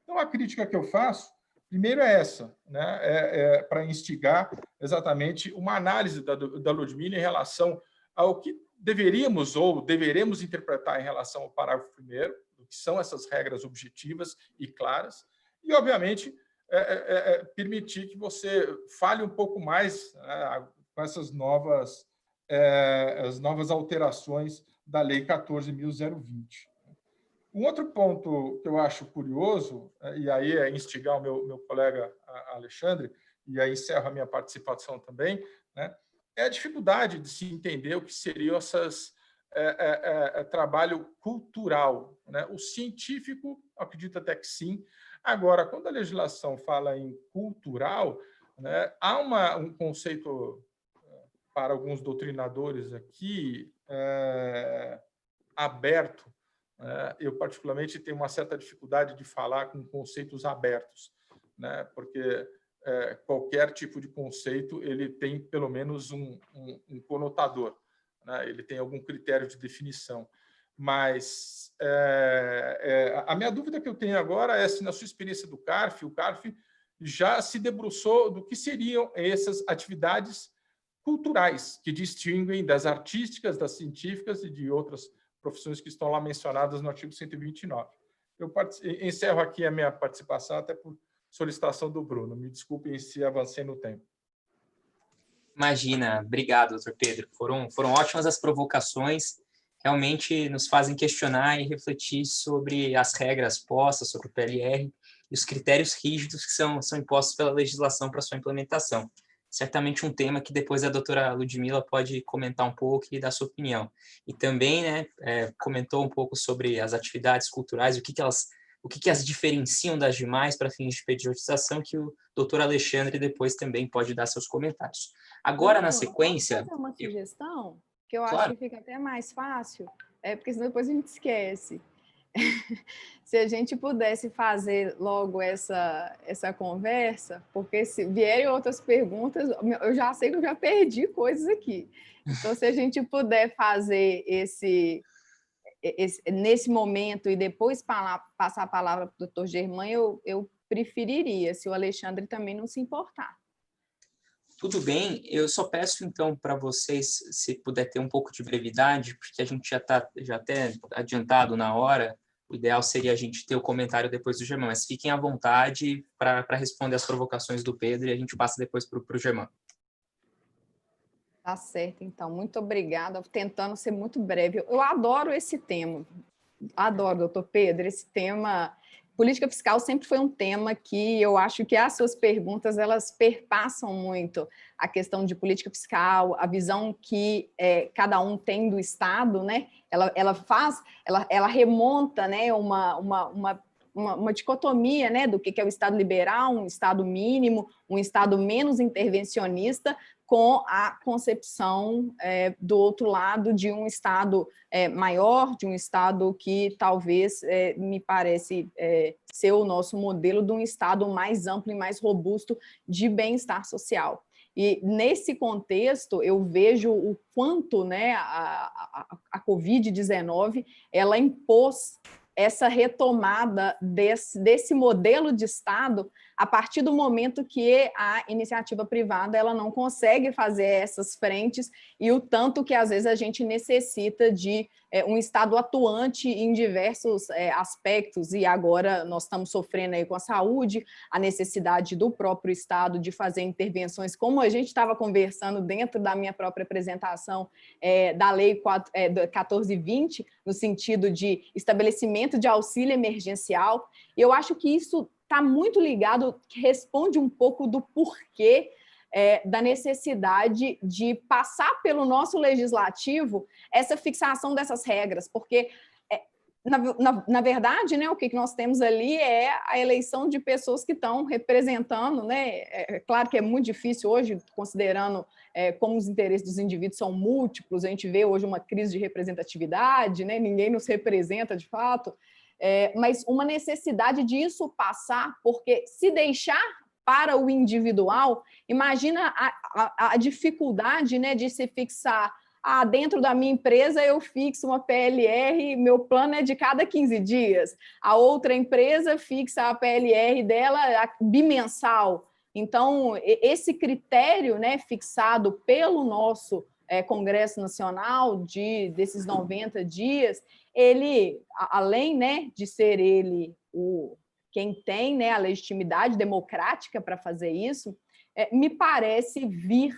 Então, a crítica que eu faço, primeiro é essa, né? Para instigar exatamente uma análise da Ludmila em relação ao que deveríamos ou deveremos interpretar em relação ao parágrafo 1º, o que são essas regras objetivas e claras, e, obviamente, permitir que você fale um pouco mais, né, com essas as novas alterações da Lei 14.020. Um outro ponto que eu acho curioso, e aí é instigar o meu colega Alexandre, e aí encerro a minha participação também, né, é a dificuldade de se entender o que seriam essas trabalho cultural. Né? O científico, acredito até que sim. Agora, quando a legislação fala em cultural, né, há um conceito, para alguns doutrinadores aqui, aberto. Eu, particularmente, tenho uma certa dificuldade de falar com conceitos abertos, né? Porque qualquer tipo de conceito ele tem, pelo menos, um conotador, né? Ele tem algum critério de definição. Mas a minha dúvida que eu tenho agora é se, na sua experiência do CARF, o CARF já se debruçou do que seriam essas atividades culturais que distinguem das artísticas, das científicas e de outras profissões que estão lá mencionadas no artigo 129. Eu encerro aqui a minha participação, até por solicitação do Bruno. Me desculpem se avancei no tempo. Imagina, obrigado, doutor Pedro. Foram ótimas as provocações, realmente nos fazem questionar e refletir sobre as regras postas, sobre o PLR. e os critérios rígidos que são impostos pela legislação para sua implementação. Certamente um tema que depois a doutora Ludmila pode comentar um pouco e dar sua opinião. E também, né, comentou um pouco sobre as atividades culturais, o que as diferenciam das demais para fins de pejotização, que o doutor Alexandre depois também pode dar seus comentários. Agora, na sequência... Posso fazer uma sugestão? Que eu acho Claro. que fica até mais fácil, porque senão depois a gente esquece. Se a gente pudesse fazer logo essa conversa, porque se vierem outras perguntas, eu já sei que eu já perdi coisas aqui. Então, se a gente puder fazer nesse momento e depois passar a palavra para o doutor Germán, eu preferiria, se o Alexandre também não se importar. Tudo bem, eu só peço então para vocês, se puder ter um pouco de brevidade, porque a gente já está até adiantado na hora. O ideal seria a gente ter o comentário depois do Germán, mas fiquem à vontade para responder as provocações do Pedro e a gente passa depois para o Germán. Tá certo, então. Muito obrigada. Tentando ser muito breve. Eu adoro esse tema. Adoro, doutor Pedro, esse tema. Política fiscal sempre foi um tema que eu acho que as suas perguntas, elas perpassam muito a questão de política fiscal, a visão que cada um tem do Estado, né? Ela remonta, né, uma dicotomia, né, do que é o Estado liberal, um Estado mínimo, um Estado menos intervencionista, com a concepção do outro lado de um Estado maior, de um Estado que talvez me parece ser o nosso modelo de um Estado mais amplo e mais robusto de bem-estar social. E nesse contexto, eu vejo o quanto, né, a Covid-19 ela impôs essa retomada desse modelo de Estado a partir do momento que a iniciativa privada ela não consegue fazer essas frentes e o tanto que, às vezes, a gente necessita de um Estado atuante em diversos aspectos, e agora nós estamos sofrendo aí com a saúde, a necessidade do próprio Estado de fazer intervenções, como a gente estava conversando dentro da minha própria apresentação da Lei 1420, no sentido de estabelecimento de auxílio emergencial. E eu acho que isso está muito ligado, que responde um pouco do porquê da necessidade de passar pelo nosso legislativo essa fixação dessas regras, porque, na verdade, né, o que nós temos ali é a eleição de pessoas que estão representando, né? É claro que é muito difícil hoje, considerando como os interesses dos indivíduos são múltiplos, a gente vê hoje uma crise de representatividade, né? Ninguém nos representa de fato, mas uma necessidade disso passar, porque se deixar para o individual, imagina a dificuldade, né, de se fixar. Dentro da minha empresa eu fixo uma PLR, meu plano é de cada 15 dias. A outra empresa fixa a PLR dela bimensal. Então, esse critério, né, fixado pelo nosso Congresso Nacional desses 90 dias, ele, além, né, de ser ele quem tem, né, a legitimidade democrática para fazer isso, me parece vir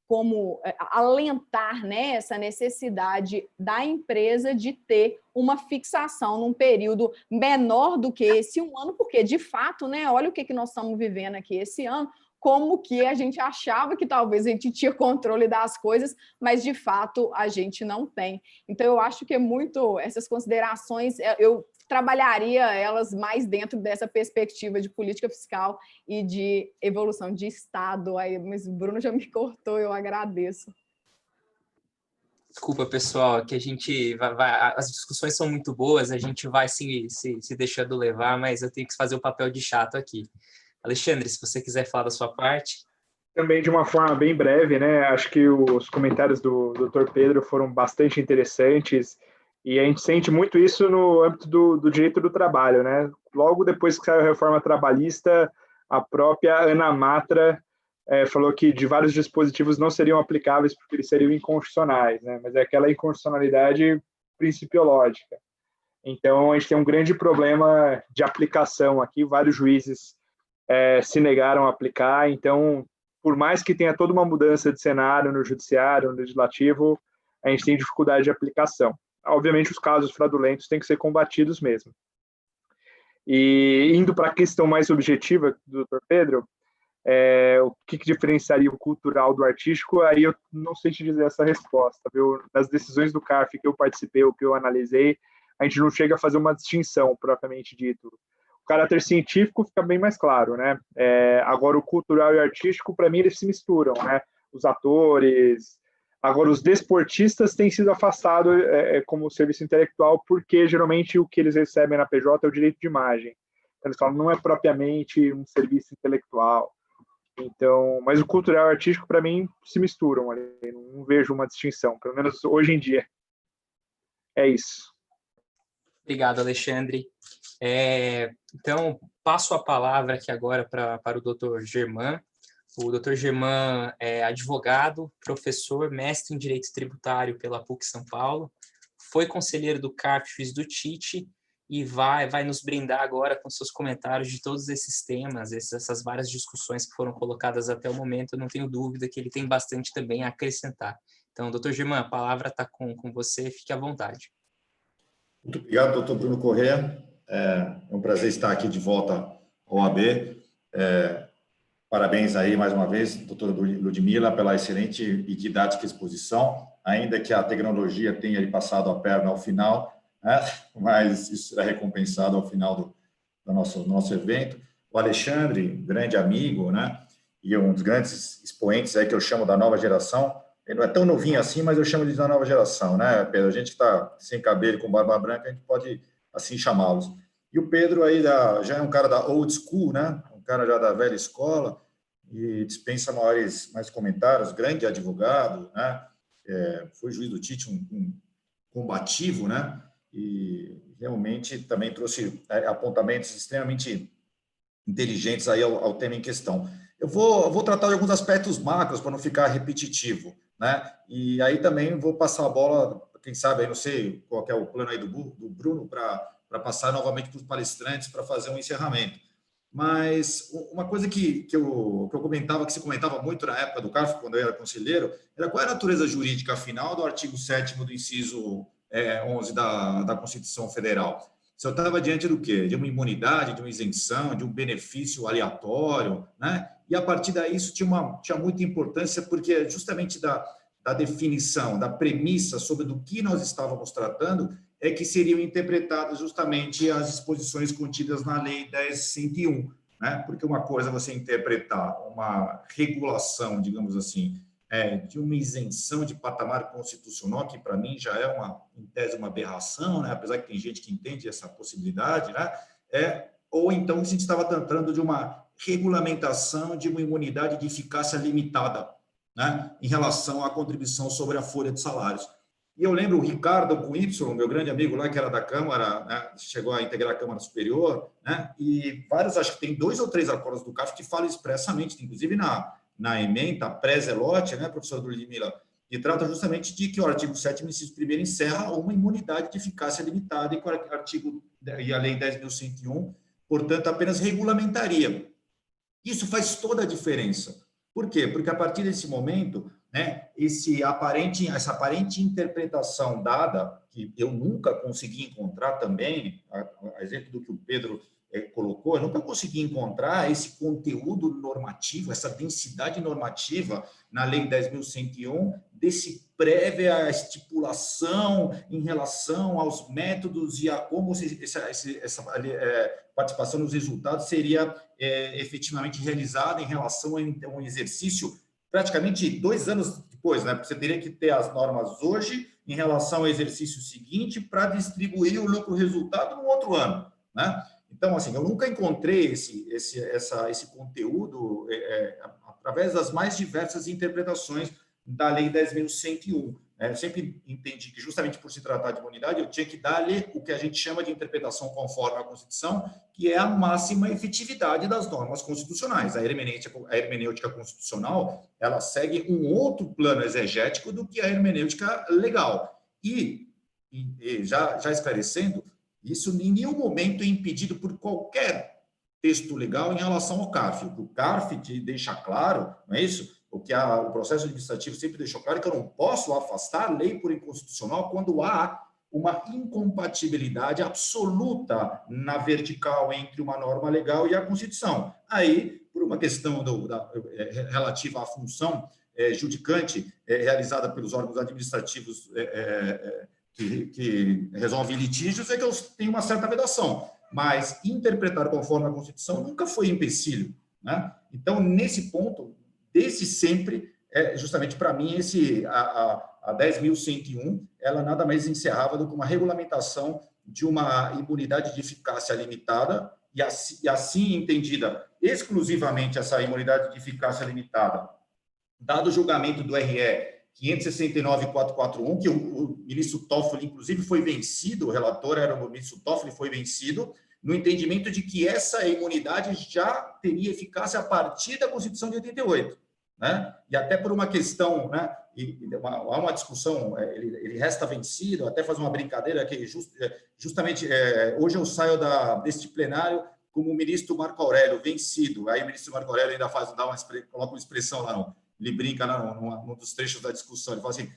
como alentar, né, essa necessidade da empresa de ter uma fixação num período menor do que esse um ano, porque, de fato, né, olha o que nós estamos vivendo aqui esse ano, como que a gente achava que talvez a gente tinha controle das coisas, mas, de fato, a gente não tem. Então, eu acho que é muito essas considerações, eu trabalharia elas mais dentro dessa perspectiva de política fiscal e de evolução de Estado. Aí, mas o Bruno já me cortou, eu agradeço. Desculpa, pessoal, que a gente as discussões são muito boas, a gente vai se deixando levar, mas eu tenho que fazer o papel de chato aqui. Alexandre, se você quiser falar da sua parte. Também de uma forma bem breve, né? Acho que os comentários do Dr. Pedro foram bastante interessantes e a gente sente muito isso no âmbito do direito do trabalho, né? Logo depois que saiu a reforma trabalhista, a própria Ana Matra falou que de vários dispositivos não seriam aplicáveis porque eles seriam inconstitucionais, né? Mas é aquela inconstitucionalidade principiológica. Então, a gente tem um grande problema de aplicação aqui, vários juízes se negaram a aplicar, então, por mais que tenha toda uma mudança de cenário no judiciário, no legislativo, a gente tem dificuldade de aplicação. Obviamente, os casos fraudulentos têm que ser combatidos mesmo. E indo para a questão mais objetiva do Dr. Pedro, o que diferenciaria o cultural do artístico, aí eu não sei te dizer essa resposta, viu? Nas decisões do CARF que eu participei, o que eu analisei, a gente não chega a fazer uma distinção, propriamente dito. O caráter científico fica bem mais claro, né? Agora, o cultural e o artístico, para mim, eles se misturam, né? Os atores... Agora, os desportistas têm sido afastados como serviço intelectual, porque geralmente o que eles recebem na PJ é o direito de imagem. Então, eles falam, não é propriamente um serviço intelectual. Então, mas o cultural e o artístico, para mim, se misturam ali. Não vejo uma distinção, pelo menos hoje em dia. É isso. Obrigado, Alexandre. Então, passo a palavra aqui agora para o Dr. Germán. O Dr. Germán é advogado, professor, mestre em Direito Tributário pela PUC São Paulo, foi conselheiro do CARF, juiz do TIT, e vai nos brindar agora com seus comentários de todos esses temas, essas várias discussões que foram colocadas até o momento. Eu não tenho dúvida que ele tem bastante também a acrescentar. Então, Dr. Germán, a palavra está com você, fique à vontade. Muito obrigado, doutor Bruno Corrêa. É um prazer estar aqui de volta ao OAB. Parabéns aí, mais uma vez, doutora Ludmila, pela excelente e didática exposição, ainda que a tecnologia tenha lhe passado a perna ao final, né? Mas isso será recompensado ao final do nosso evento. O Alexandre, grande amigo, né? E um dos grandes expoentes aí que eu chamo da nova geração. Ele não é tão novinho assim, mas eu chamo ele de nova geração, né, Pedro? A gente que está sem cabelo, com barba branca, a gente pode assim chamá-los. E o Pedro aí já é um cara da old school, né? Um cara já da velha escola, e dispensa mais comentários, grande advogado, né? Foi juiz do TIT, um combativo, né? E realmente também trouxe apontamentos extremamente inteligentes aí ao tema em questão. Eu vou tratar de alguns aspectos macros para não ficar repetitivo, né? E aí também vou passar a bola, quem sabe, aí não sei qual que é o plano aí do Bruno, para passar novamente para os palestrantes para fazer um encerramento. Mas uma coisa que eu comentava, que se comentava muito na época do CARF, quando eu era conselheiro, era qual é a natureza jurídica final do artigo 7º do inciso 11 da Constituição Federal. Se eu estava diante do quê? De uma imunidade, de uma isenção, de um benefício aleatório, né? E a partir daí isso tinha muita importância, porque justamente da definição, da premissa sobre do que nós estávamos tratando, é que seriam interpretadas justamente as disposições contidas na Lei 10.101, né? Porque uma coisa é você interpretar uma regulação, digamos assim, de uma isenção de patamar constitucional, que para mim já é em tese, uma aberração, né? Apesar que tem gente que entende essa possibilidade, né? Ou então a gente estava tratando de uma regulamentação de uma imunidade de eficácia limitada, né? Em relação à contribuição sobre a folha de salários. E eu lembro o Ricardo, com Y, meu grande amigo lá, que era da Câmara, né? Chegou a integrar a Câmara Superior, né? E vários, acho que tem 2 ou 3 acordos do CARF que falam expressamente, inclusive na ementa, pré-zelote, né, professor Ludmila, que trata justamente de que o artigo 7º, inciso 1º, encerra uma imunidade de eficácia limitada e a Lei 10.101, portanto, apenas regulamentaria. Isso faz toda a diferença. Por quê? Porque a partir desse momento, né, essa aparente interpretação dada, que eu nunca consegui encontrar também, a exemplo do que o Pedro colocou, eu nunca consegui encontrar esse conteúdo normativo, essa densidade normativa na Lei 10.101, desse prévia estipulação em relação aos métodos e a como essa participação nos resultados seria efetivamente realizada em relação a um exercício praticamente 2 anos depois, né? Porque você teria que ter as normas hoje em relação ao exercício seguinte para distribuir o lucro-resultado no outro ano, né? Então, assim, eu nunca encontrei esse conteúdo através das mais diversas interpretações da Lei 10.101. Eu sempre entendi que, justamente por se tratar de imunidade, eu tinha que dar-lhe o que a gente chama de interpretação conforme a Constituição, que é a máxima efetividade das normas constitucionais. A hermenêutica constitucional, ela segue um outro plano exegético do que a hermenêutica legal. E já esclarecendo, isso em nenhum momento é impedido por qualquer texto legal em relação ao CARF. O CARF te deixa claro, não é isso? O que o processo administrativo sempre deixou claro é que eu não posso afastar a lei por inconstitucional quando há uma incompatibilidade absoluta na vertical entre uma norma legal e a Constituição. Aí, por uma questão relativa à função judicante realizada pelos órgãos administrativos que resolvem litígios, é que eu tenho uma certa vedação, mas interpretar conforme a Constituição nunca foi empecilho, né? Então, nesse ponto, desde sempre, justamente para mim, a 10.101, ela nada mais encerrava do que uma regulamentação de uma imunidade de eficácia limitada, e assim entendida exclusivamente essa imunidade de eficácia limitada, dado o julgamento do RE 569.441, que o ministro Toffoli, inclusive, foi vencido, o relator era o ministro Toffoli, foi vencido, no entendimento de que essa imunidade já teria eficácia a partir da Constituição de 88, né? E até por uma questão, né? Há uma discussão, ele resta vencido, até faz uma brincadeira que justamente hoje eu saio deste plenário como o ministro Marco Aurélio, vencido. Aí o ministro Marco Aurélio ainda coloca uma expressão lá, não. Ele brinca num dos trechos da discussão, ele fala assim,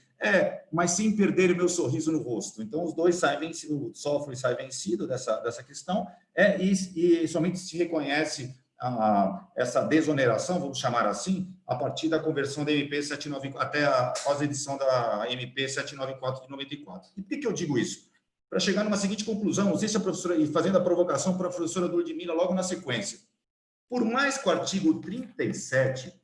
mas sem perder o meu sorriso no rosto. Então, os dois saem vencidos, o Toffoli sai vencido dessa questão, e somente se reconhece essa desoneração, vamos chamar assim, a partir da conversão da MP 794, até a edição da MP 794 de 94. E por que eu digo isso? Para chegar numa seguinte conclusão, não sei se a professora, e fazendo a provocação para a professora Ludmila logo na sequência, por mais que o artigo 37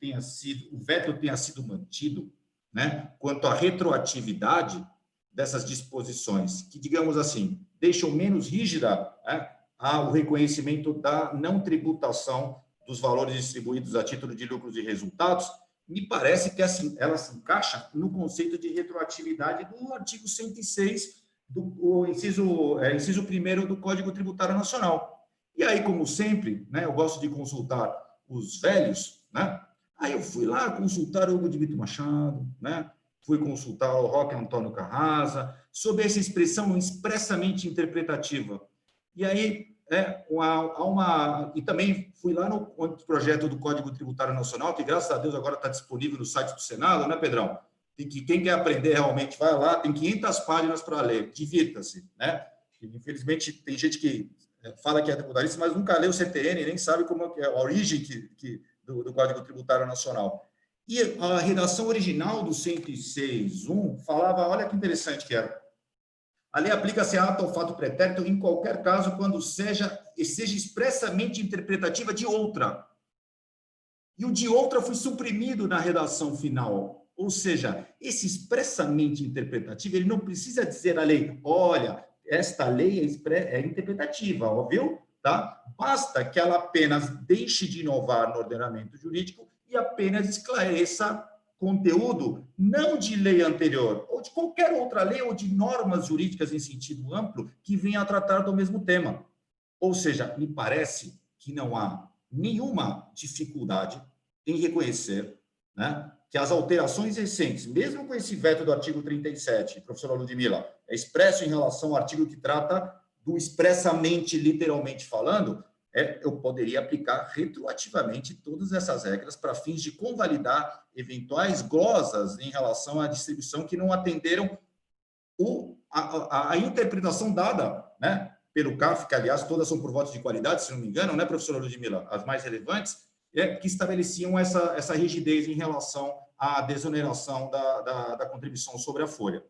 o veto tenha sido mantido, né, quanto à retroatividade dessas disposições, que, digamos assim, deixam menos rígida, né, o reconhecimento da não tributação dos valores distribuídos a título de lucros e resultados, me parece que assim, ela se encaixa no conceito de retroatividade do artigo 106, do inciso 1º do Código Tributário Nacional. E aí, como sempre, né, eu gosto de consultar os velhos, né? Aí eu fui lá consultar o Hugo de Brito Machado, né? Fui consultar o Roque Antônio Carrasa, sobre essa expressão expressamente interpretativa. E aí, e também fui lá no projeto do Código Tributário Nacional, que, graças a Deus, agora está disponível no site do Senado, né, Pedrão? Quem quer aprender realmente, vai lá, tem 500 páginas para ler, divirta-se, né? Infelizmente, tem gente que fala que é tributarista, mas nunca leu o CTN, nem sabe como é a origem do Código Tributário Nacional. E a redação original do 106.1 falava, olha que interessante que era, a lei aplica-se a ato ou fato pretérito em qualquer caso quando seja expressamente interpretativa de outra. E o de outra foi suprimido na redação final. Ou seja, esse expressamente interpretativo, ele não precisa dizer à lei, olha, esta lei é interpretativa, óbvio, tá? Basta que ela apenas deixe de inovar no ordenamento jurídico e apenas esclareça conteúdo não de lei anterior, ou de qualquer outra lei, ou de normas jurídicas em sentido amplo que venha a tratar do mesmo tema. Ou seja, me parece que não há nenhuma dificuldade em reconhecer, né, que as alterações recentes, mesmo com esse veto do artigo 37, professora Ludmila, é expresso em relação ao artigo que trata do expressamente, literalmente falando, eu poderia aplicar retroativamente todas essas regras para fins de convalidar eventuais glosas em relação à distribuição que não atenderam a interpretação dada, né, pelo CAF, que, aliás, todas são por votos de qualidade, se não me engano, né, professora Ludmila? As mais relevantes, que estabeleciam essa rigidez em relação à desoneração da contribuição sobre a folha.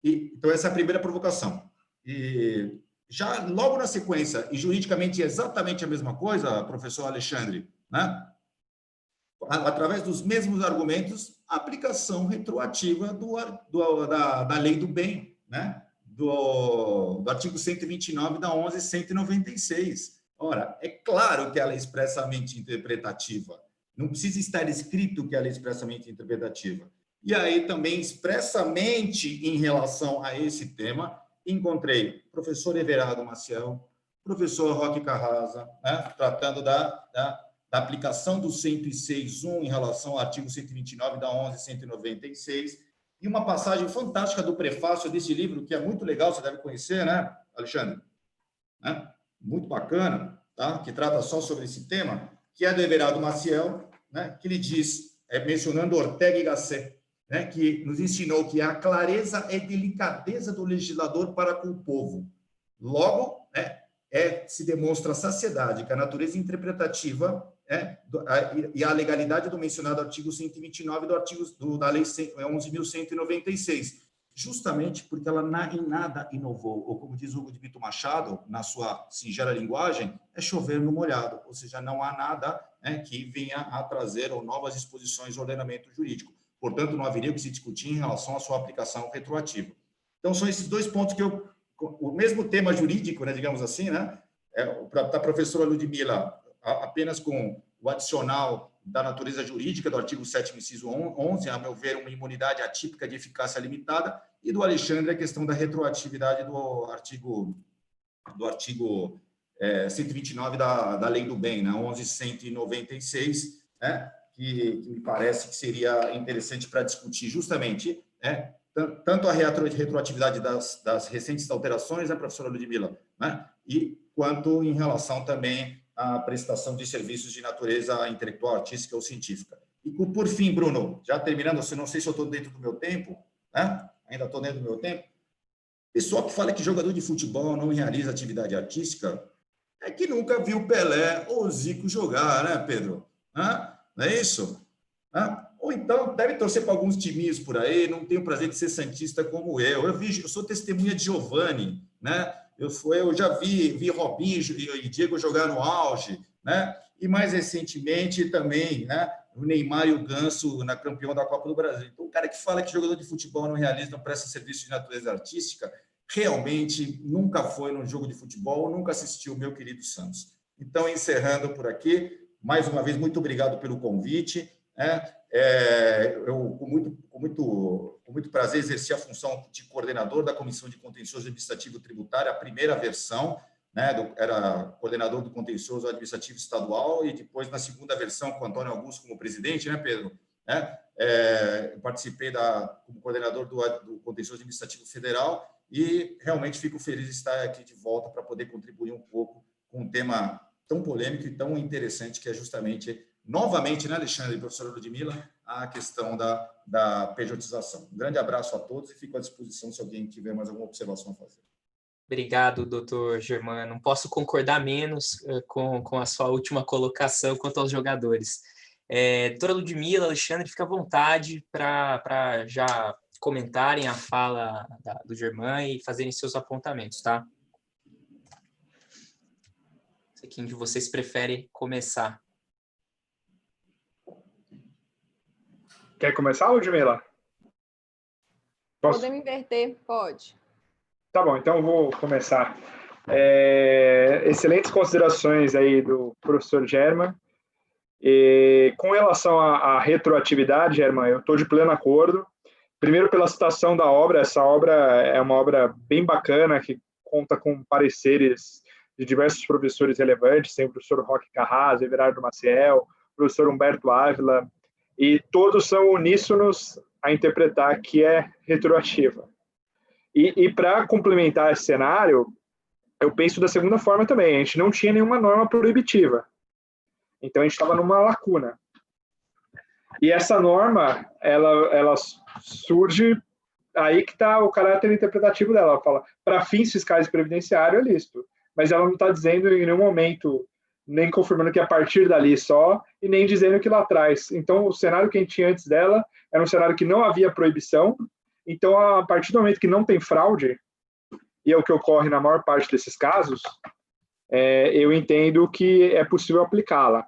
Então, essa é a primeira provocação. E já logo na sequência, e juridicamente exatamente a mesma coisa, professor Alexandre, né? Através dos mesmos argumentos, a aplicação retroativa da lei do bem, né? Do artigo 129 da 11.196. Ora, é claro que ela é expressamente interpretativa. Não precisa estar escrito que ela é expressamente interpretativa. E aí também, expressamente em relação a esse tema, encontrei o professor Everardo Maciel, professor Roque Carrasa, né, tratando da aplicação do 106.1 em relação ao artigo 129 da 11.196, e uma passagem fantástica do prefácio desse livro, que é muito legal, você deve conhecer, né, Alexandre? Né? Muito bacana, tá? Que trata só sobre esse tema, que é do Everardo Maciel, né, que ele diz, mencionando Ortega y Gasset, né, que nos ensinou que a clareza é delicadeza do legislador para com o povo. Logo, né, se demonstra a saciedade, que a natureza interpretativa e a legalidade do mencionado artigo 129 da Lei 11.196, justamente porque ela em nada inovou, ou como diz Hugo de Brito Machado, na sua singela linguagem, é chover no molhado, ou seja, não há nada, né, que venha a trazer novas disposições de ordenamento jurídico. Portanto, não haveria o que se discutir em relação à sua aplicação retroativa. Então, são esses dois pontos que o mesmo tema jurídico, né, digamos assim, né, da professora Ludmila, apenas com o adicional da natureza jurídica do artigo 7º, inciso 11, a meu ver, uma imunidade atípica de eficácia limitada, e do Alexandre a questão da retroatividade do artigo 129 da Lei do Bem, né, 11.196, né, que me parece que seria interessante para discutir justamente, né, tanto a retroatividade das recentes alterações, né, professora Ludmila, né, e quanto em relação também à prestação de serviços de natureza intelectual, artística ou científica. E, por fim, Bruno, já terminando, não sei se eu estou dentro do meu tempo, né? Ainda estou dentro do meu tempo. Pessoal que fala que jogador de futebol não realiza atividade artística é que nunca viu Pelé ou Zico jogar, né, Pedro? Não é isso? Ou então deve torcer para alguns timinhos por aí, não tem o prazer de ser santista como eu. Eu sou testemunha de Giovani, né? Eu já vi Robinho e Diego jogar no auge, né? E mais recentemente também, né, o Neymar e o Ganso na campeão da Copa do Brasil. Então, o cara que fala que jogador de futebol não realiza, não presta serviço de natureza artística, realmente nunca foi num jogo de futebol, nunca assistiu o meu querido Santos. Então, encerrando por aqui, mais uma vez, muito obrigado pelo convite. Eu, com muito prazer, exerci a função de coordenador da Comissão de Contencioso Administrativo Tributário, a primeira versão, né, era coordenador do Contencioso Administrativo Estadual, e depois, na segunda versão, com o Antônio Augusto como presidente, né, Pedro? Participei como coordenador do Contencioso Administrativo Federal, e realmente fico feliz de estar aqui de volta para poder contribuir um pouco com um tema tão polêmico e tão interessante, que é justamente, novamente, né, Alexandre e professora Ludmila, a questão da pejotização. Um grande abraço a todos e fico à disposição se alguém tiver mais alguma observação a fazer. Obrigado, doutor Germano. Não posso concordar menos com a sua última colocação quanto aos jogadores. Doutora Ludmila, Alexandre, fica à vontade para já comentarem a fala do Germano e fazerem seus apontamentos, tá? Não sei quem de vocês prefere começar. Quer começar, Ludmila? Posso? Podemos inverter? Pode. Tá bom, então eu vou começar. Excelentes considerações aí do professor Germano. Com relação à retroatividade, Germano, eu estou de pleno acordo. Primeiro, pela citação da obra. Essa obra é uma obra bem bacana, que conta com pareceres de diversos professores relevantes. Tem o professor Roque Carrasco, Everardo Maciel, o professor Humberto Ávila, e todos são uníssonos a interpretar que é retroativa. E para complementar esse cenário, eu penso da segunda forma também. A gente não tinha nenhuma norma proibitiva. Então, a gente estava numa lacuna. E essa norma, ela surge, aí que está o caráter interpretativo dela. Ela fala, para fins fiscais e previdenciários, é lícito. Mas ela não está dizendo em nenhum momento, nem confirmando que é a partir dali só, e nem dizendo que lá atrás. Então, o cenário que a gente tinha antes dela era um cenário que não havia proibição. Então, a partir do momento que não tem fraude, e é o que ocorre na maior parte desses casos, eu entendo que é possível aplicá-la.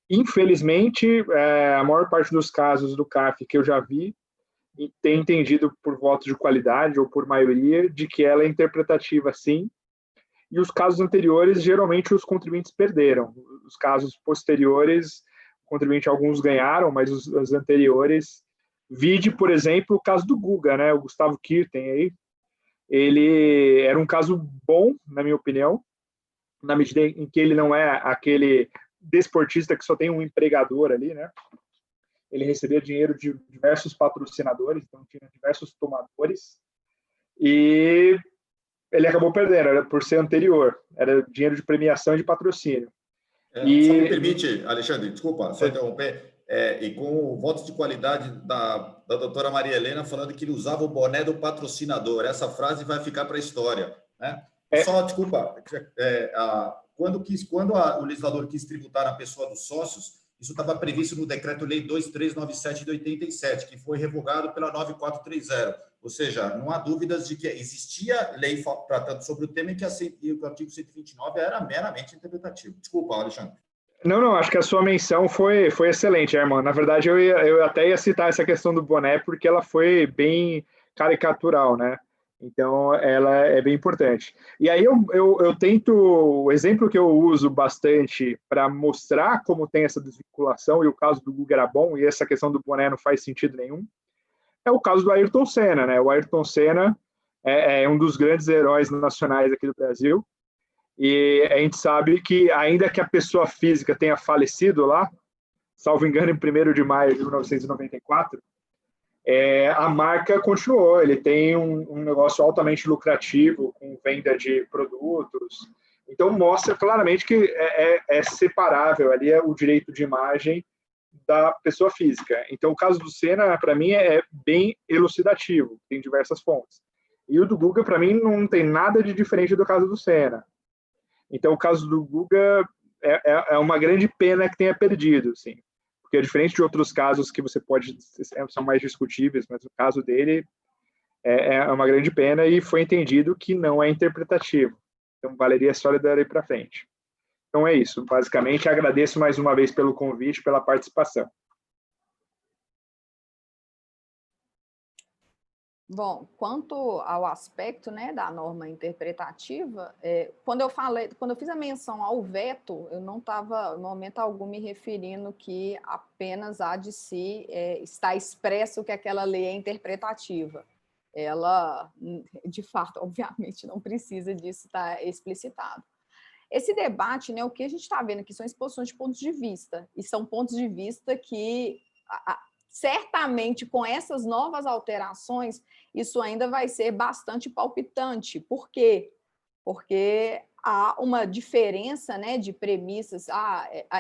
Infelizmente, a maior parte dos casos do CAF que eu já vi tem entendido por voto de qualidade ou por maioria de que ela é interpretativa, sim, e os casos anteriores, geralmente, os contribuintes perderam. Os casos posteriores, o contribuinte, alguns ganharam, mas os anteriores... Vide, por exemplo, o caso do Guga, né? O Gustavo Kirten aí. Ele era um caso bom, na minha opinião, na medida em que ele não é aquele desportista que só tem um empregador ali, né? Ele recebia dinheiro de diversos patrocinadores, então tinha diversos tomadores, e ele acabou perdendo, era por ser anterior, era dinheiro de premiação e de patrocínio. Só me permite, Alexandre, desculpa, só interromper. e com votos de qualidade da doutora Maria Helena, falando que ele usava o boné do patrocinador. Essa frase vai ficar para a história, né? Só, desculpa, quando o legislador quis tributar na pessoa dos sócios, isso estava previsto no Decreto-Lei 2397 de 87, que foi revogado pela 9430. Ou seja, não há dúvidas de que existia lei tratando sobre o tema e que o artigo 129 era meramente interpretativo. Desculpa, Alexandre. Não, acho que a sua menção foi excelente, irmão. Na verdade, eu até ia citar essa questão do boné, porque ela foi bem caricatural, né? Então, ela é bem importante. E aí eu tento, o exemplo que eu uso bastante para mostrar como tem essa desvinculação, e o caso do Guga era bom, e essa questão do boné não faz sentido nenhum, é o caso do Ayrton Senna, né? O Ayrton Senna é um dos grandes heróis nacionais aqui do Brasil, e a gente sabe que, ainda que a pessoa física tenha falecido lá, salvo engano, em 1º de maio de 1994, a marca continuou. Ele tem um negócio altamente lucrativo, com venda de produtos. Então, mostra claramente que é separável ali o direito de imagem da pessoa física. Então, o caso do Senna, para mim, é bem elucidativo, tem diversas fontes. E o do Guga, para mim, não tem nada de diferente do caso do Senna. Então, o caso do Guga é uma grande pena que tenha perdido, assim, porque diferente de outros casos que você são mais discutíveis, mas o caso dele é uma grande pena e foi entendido que não é interpretativo. Então, valeria só ele daí para frente. Então, é isso. Basicamente, agradeço mais uma vez pelo convite, pela participação. Bom, quanto ao aspecto, né, da norma interpretativa, quando eu fiz a menção ao veto, eu não estava, em momento algum, me referindo que apenas há de si está expresso que aquela lei é interpretativa. Ela, de fato, obviamente, não precisa disso estar explicitado. Esse debate, né, o que a gente está vendo aqui são exposições de pontos de vista, e são pontos de vista que certamente, com essas novas alterações, isso ainda vai ser bastante palpitante. Por quê? Porque há uma diferença, né, de premissas.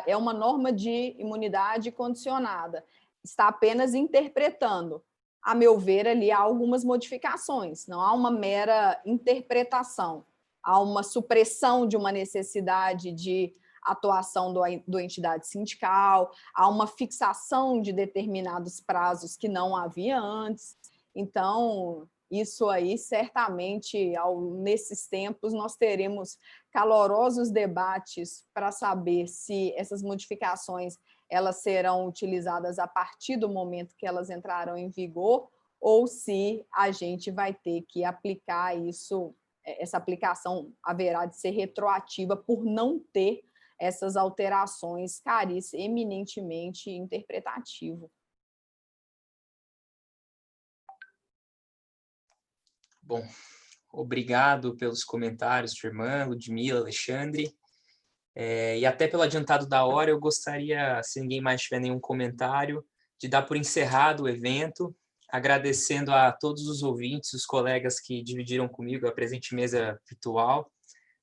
É uma norma de imunidade condicionada. Está apenas interpretando. A meu ver, ali há algumas modificações. Não há uma mera interpretação. Há uma supressão de uma necessidade de atuação da entidade sindical, há uma fixação de determinados prazos que não havia antes. Então, isso aí, certamente, nesses tempos, nós teremos calorosos debates para saber se essas modificações elas serão utilizadas a partir do momento que elas entrarão em vigor, ou se a gente vai ter que aplicar isso, essa aplicação haverá de ser retroativa por não ter essas alterações cariz eminentemente interpretativo. Bom, obrigado pelos comentários, Germán, Ludmila, Alexandre. E até pelo adiantado da hora, eu gostaria, se ninguém mais tiver nenhum comentário, de dar por encerrado o evento, agradecendo a todos os ouvintes, os colegas que dividiram comigo a presente mesa virtual.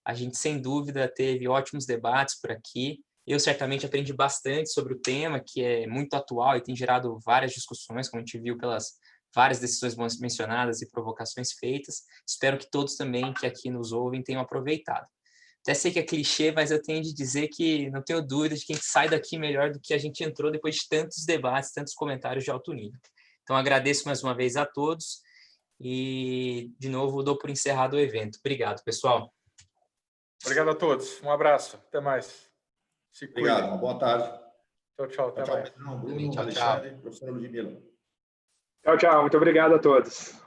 A gente, sem dúvida, teve ótimos debates por aqui. Eu, certamente, aprendi bastante sobre o tema, que é muito atual e tem gerado várias discussões, como a gente viu pelas várias decisões mencionadas e provocações feitas. Espero que todos também que aqui nos ouvem tenham aproveitado. Até sei que é clichê, mas eu tenho de dizer que não tenho dúvida de que a gente sai daqui melhor do que a gente entrou depois de tantos debates, tantos comentários de alto nível. Então, agradeço mais uma vez a todos e, de novo, dou por encerrado o evento. Obrigado, pessoal. Obrigado a todos. Um abraço. Até mais. Se cuidem. Obrigado. Uma boa tarde. Tchau. Até mais. Pedrão, Bruno, Tchau, Alexandre, professora Ludmila. Tchau. Muito obrigado a todos.